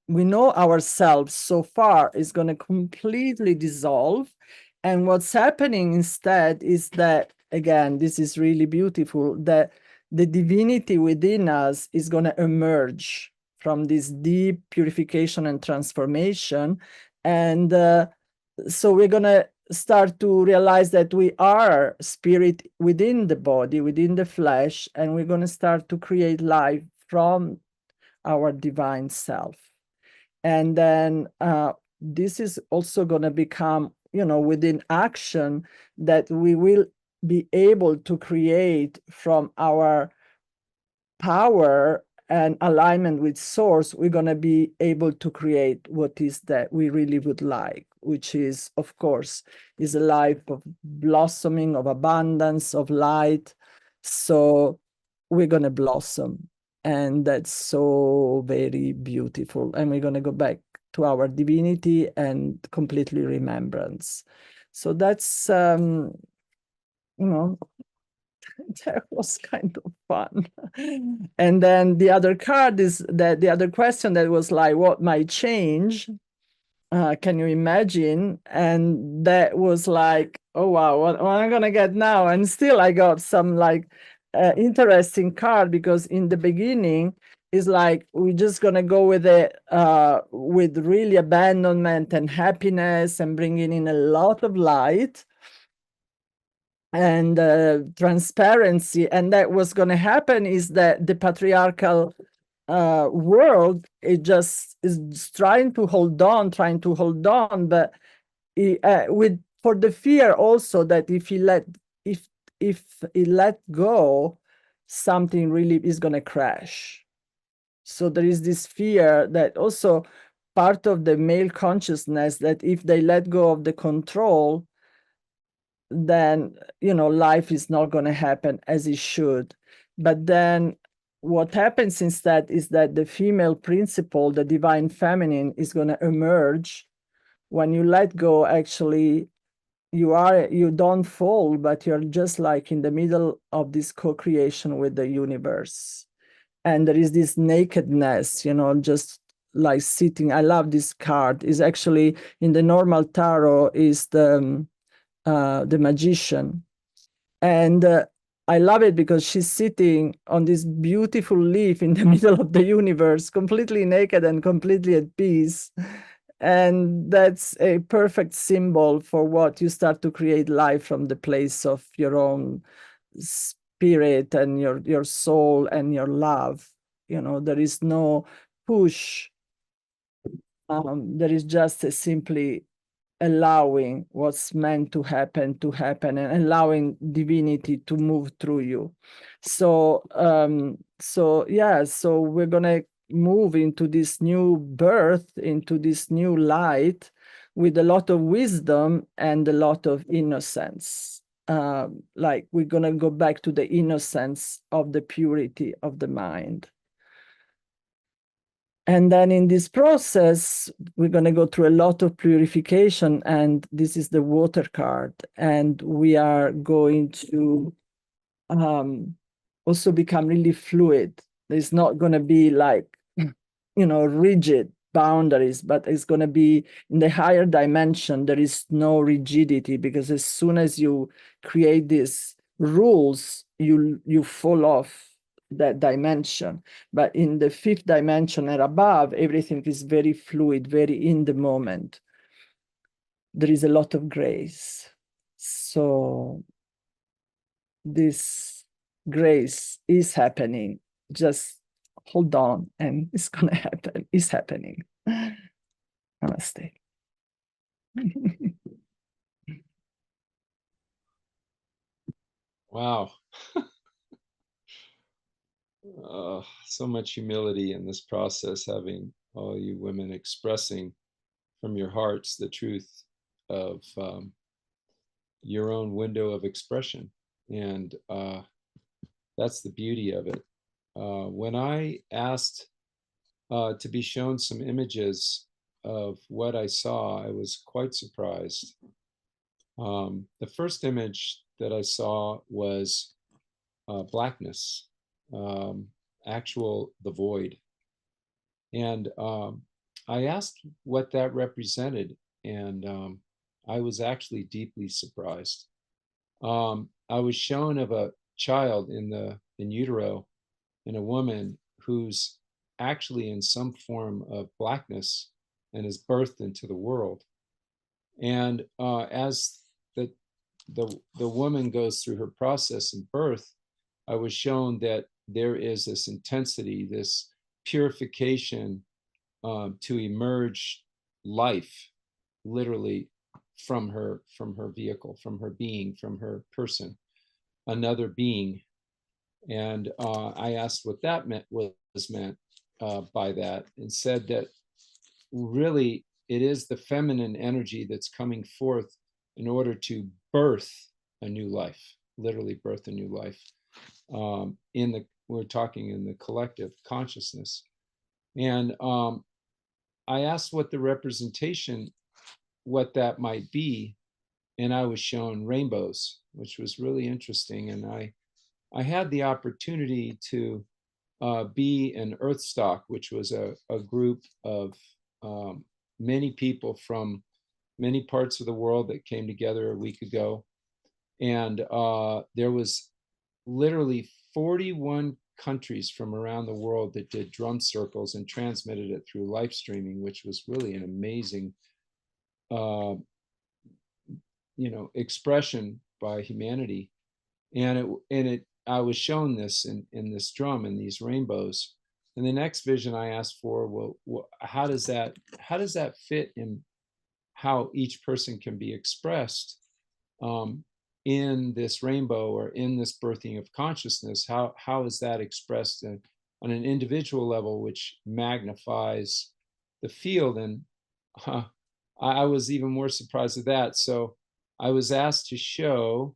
we know ourselves so far is going to completely dissolve. And what's happening instead is that, again, this is really beautiful, that the divinity within us is going to emerge from this deep purification and transformation. And so we're going to start to realize that we are spirit within the body, within the flesh, and we're going to start to create life from our divine self. And then this is also going to become, within action, that we will be able to create from our power and alignment with Source. We're going to be able to create what is that we really would like, which is, of course, is a life of blossoming, of abundance, of light. So we're going to blossom. And that's so very beautiful. And we're going to go back to our divinity and completely remembrance. So that's, that was kind of fun. And then the other card is that the other question that was like, what might change? Can you imagine? And that was like, oh, wow, what am I going to get now? And still I got some like interesting card, because in the beginning, it's like, we're just going to go with it with really abandonment and happiness and bringing in a lot of light and transparency. And that was going to happen is that the patriarchal world, it just is trying to hold on, but with for the fear also that if it let go, something really is going to crash. So there is this fear that also part of the male consciousness, that if they let go of the control, then life is not going to happen as it should. But then what happens instead is that the female principle, the divine feminine, is going to emerge. When you let go, actually you don't fall, but you're just like in the middle of this co-creation with the universe. And there is this nakedness, just like sitting. I love this card. Is actually in the normal tarot is the magician. And I love it because she's sitting on this beautiful leaf in the middle of the universe, completely naked and completely at peace. And that's a perfect symbol for what you start to create life from the place of your own spirit and your soul and your love. There is no push. There is just a simply allowing what's meant to happen and allowing divinity to move through you. So so we're gonna move into this new birth, into this new light, with a lot of wisdom and a lot of innocence. Like we're gonna go back to the innocence of the purity of the mind. And then in this process, we're going to go through a lot of purification, and this is the water card. And we are going to also become really fluid. There's not going to be like, rigid boundaries, but it's going to be in the higher dimension. There is no rigidity, because as soon as you create these rules, you fall off that dimension. But in the fifth dimension and above, everything is very fluid, very in the moment. There is a lot of grace. So this grace is happening. Just hold on, and it's gonna happen. It's happening. Namaste. Wow. So much humility in this process, having all you women expressing from your hearts the truth of your own window of expression. And that's the beauty of it. When I asked to be shown some images of what I saw, I was quite surprised. The first image that I saw was blackness, the void. And I asked what that represented, and I was actually deeply surprised. I was shown of a child in utero, in a woman who's actually in some form of blackness and is birthed into the world. And as the woman goes through her process in birth, I was shown that there is this intensity, this purification to emerge life, literally from her vehicle, from her being, from her person, another being. And I asked what that was meant by that, and said that really it is the feminine energy that's coming forth in order to birth a new life, literally birth a new life. We're talking in the collective consciousness. And I asked what the representation, what that might be, and I was shown rainbows, which was really interesting. And I had the opportunity to be an Earthstock, which was a group of many people from many parts of the world that came together a week ago. And there was literally 41 countries from around the world that did drum circles and transmitted it through live streaming, which was really an amazing expression by humanity. And I was shown this in this drum and these rainbows. And the next vision I asked for, well, how does that fit in how each person can be expressed in this rainbow or in this birthing of consciousness? How is that expressed on an individual level, which magnifies the field? And I was even more surprised at that. So I was asked to show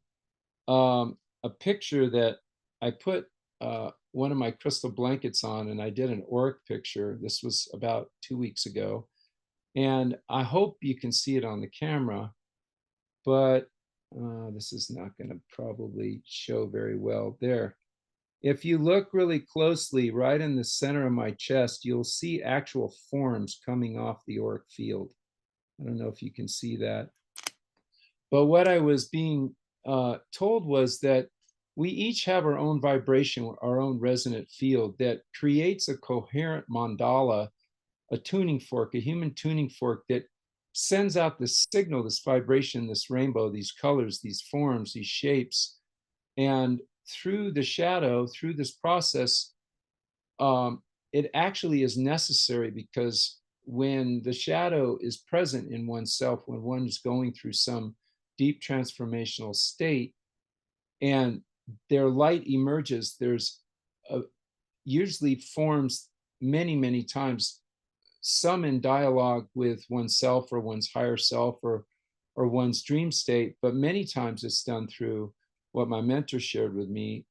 a picture that I put one of my crystal blankets on, and I did an auric picture. This was about 2 weeks ago. And I hope you can see it on the camera, but this is not going to probably show very well there. If you look really closely, right in the center of my chest, you'll see actual forms coming off the auric field. I don't know if you can see that. But what I was being told was that we each have our own vibration, our own resonant field that creates a coherent mandala, a tuning fork, a human tuning fork that sends out this signal, this vibration, this rainbow, these colors, these forms, these shapes. And through the shadow, through this process, it actually is necessary, because when the shadow is present in oneself, when one is going through some deep transformational state and their light emerges, there's usually forms many times, some in dialogue with oneself or one's higher self or one's dream state, but many times it's done through what my mentor shared with me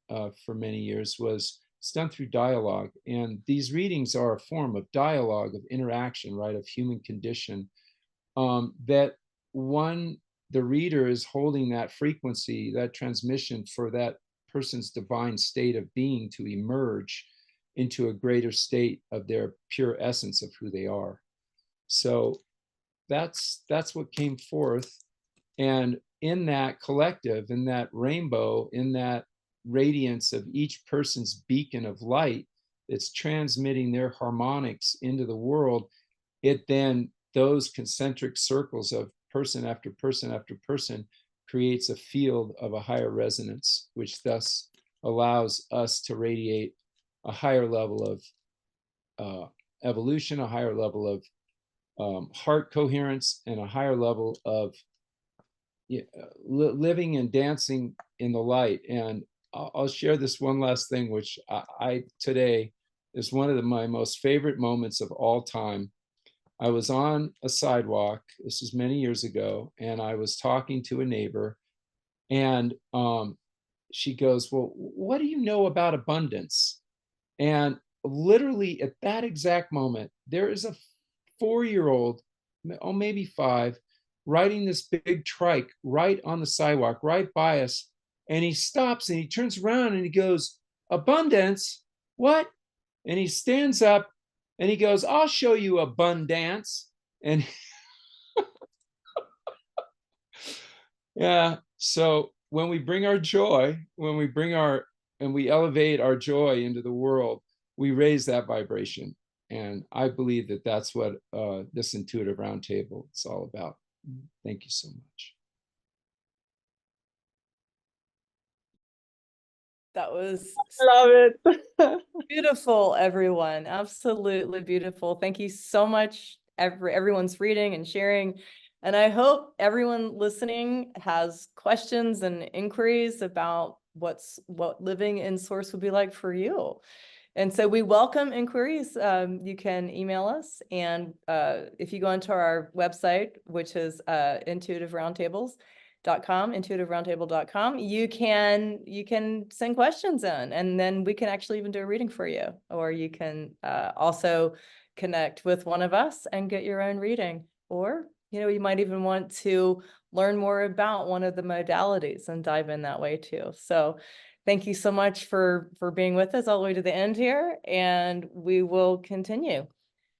for many years, was It's done through dialogue. And these readings are a form of dialogue, of interaction, right, of human condition, that the reader is holding that frequency, that transmission for that person's divine state of being to emerge into a greater state of their pure essence of who they are. So that's what came forth. And in that collective, in that rainbow, in that radiance of each person's beacon of light that's transmitting their harmonics into the world, it then, those concentric circles of person after person after person, creates a field of a higher resonance, which thus allows us to radiate a higher level of evolution, a higher level of heart coherence, and a higher level of living and dancing in the light. And I'll share this one last thing, which I today is one of my most favorite moments of all time. I was on a sidewalk, this was many years ago, and I was talking to a neighbor, and she goes, "Well, what do you know about abundance?" And literally at that exact moment, there is a 4-year-old, oh, maybe 5, riding this big trike right on the sidewalk, right by us. And he stops and he turns around and he goes, "Abundance? What?" And he stands up and he goes, "I'll show you abundance." And yeah, so when we bring our joy, and we elevate our joy into the world, we raise that vibration. And I believe that that's what this intuitive roundtable is all about. Thank you so much. That was Love it. beautiful, everyone. Absolutely beautiful. Thank you so much, everyone's reading and sharing. And I hope everyone listening has questions and inquiries about what living in source would be like for you. And so we welcome inquiries. You can email us. And if you go into our website, which is intuitiveroundtables.com, you can send questions in, and then we can actually even do a reading for you. Or you can also connect with one of us and get your own reading. Or, you might even want to learn more about one of the modalities and dive in that way too. So thank you so much for being with us all the way to the end here, and we will continue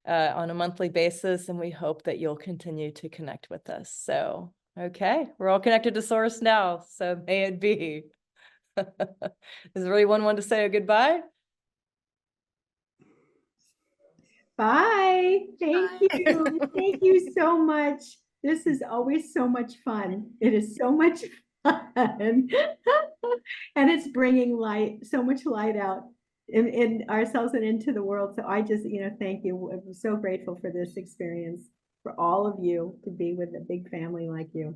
on a monthly basis, and we hope that you'll continue to connect with us. So, okay, we're all connected to Source now, so may it be. Does everyone want to say a goodbye? Bye. Thank you. Thank you so much. This is always so much fun. It is so much fun. And it's bringing light, so much light out in ourselves and into the world. So I just, thank you. I'm so grateful for this experience, for all of you to be with a big family like you.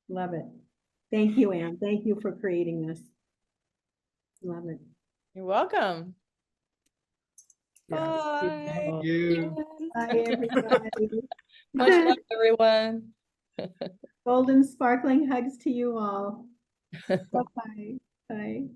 Love it. Thank you, Anne. Thank you for creating this. Love it. You're welcome. Bye. Thank you. Bye, everybody. Much love, everyone. Golden sparkling hugs to you all. Bye-bye. Bye.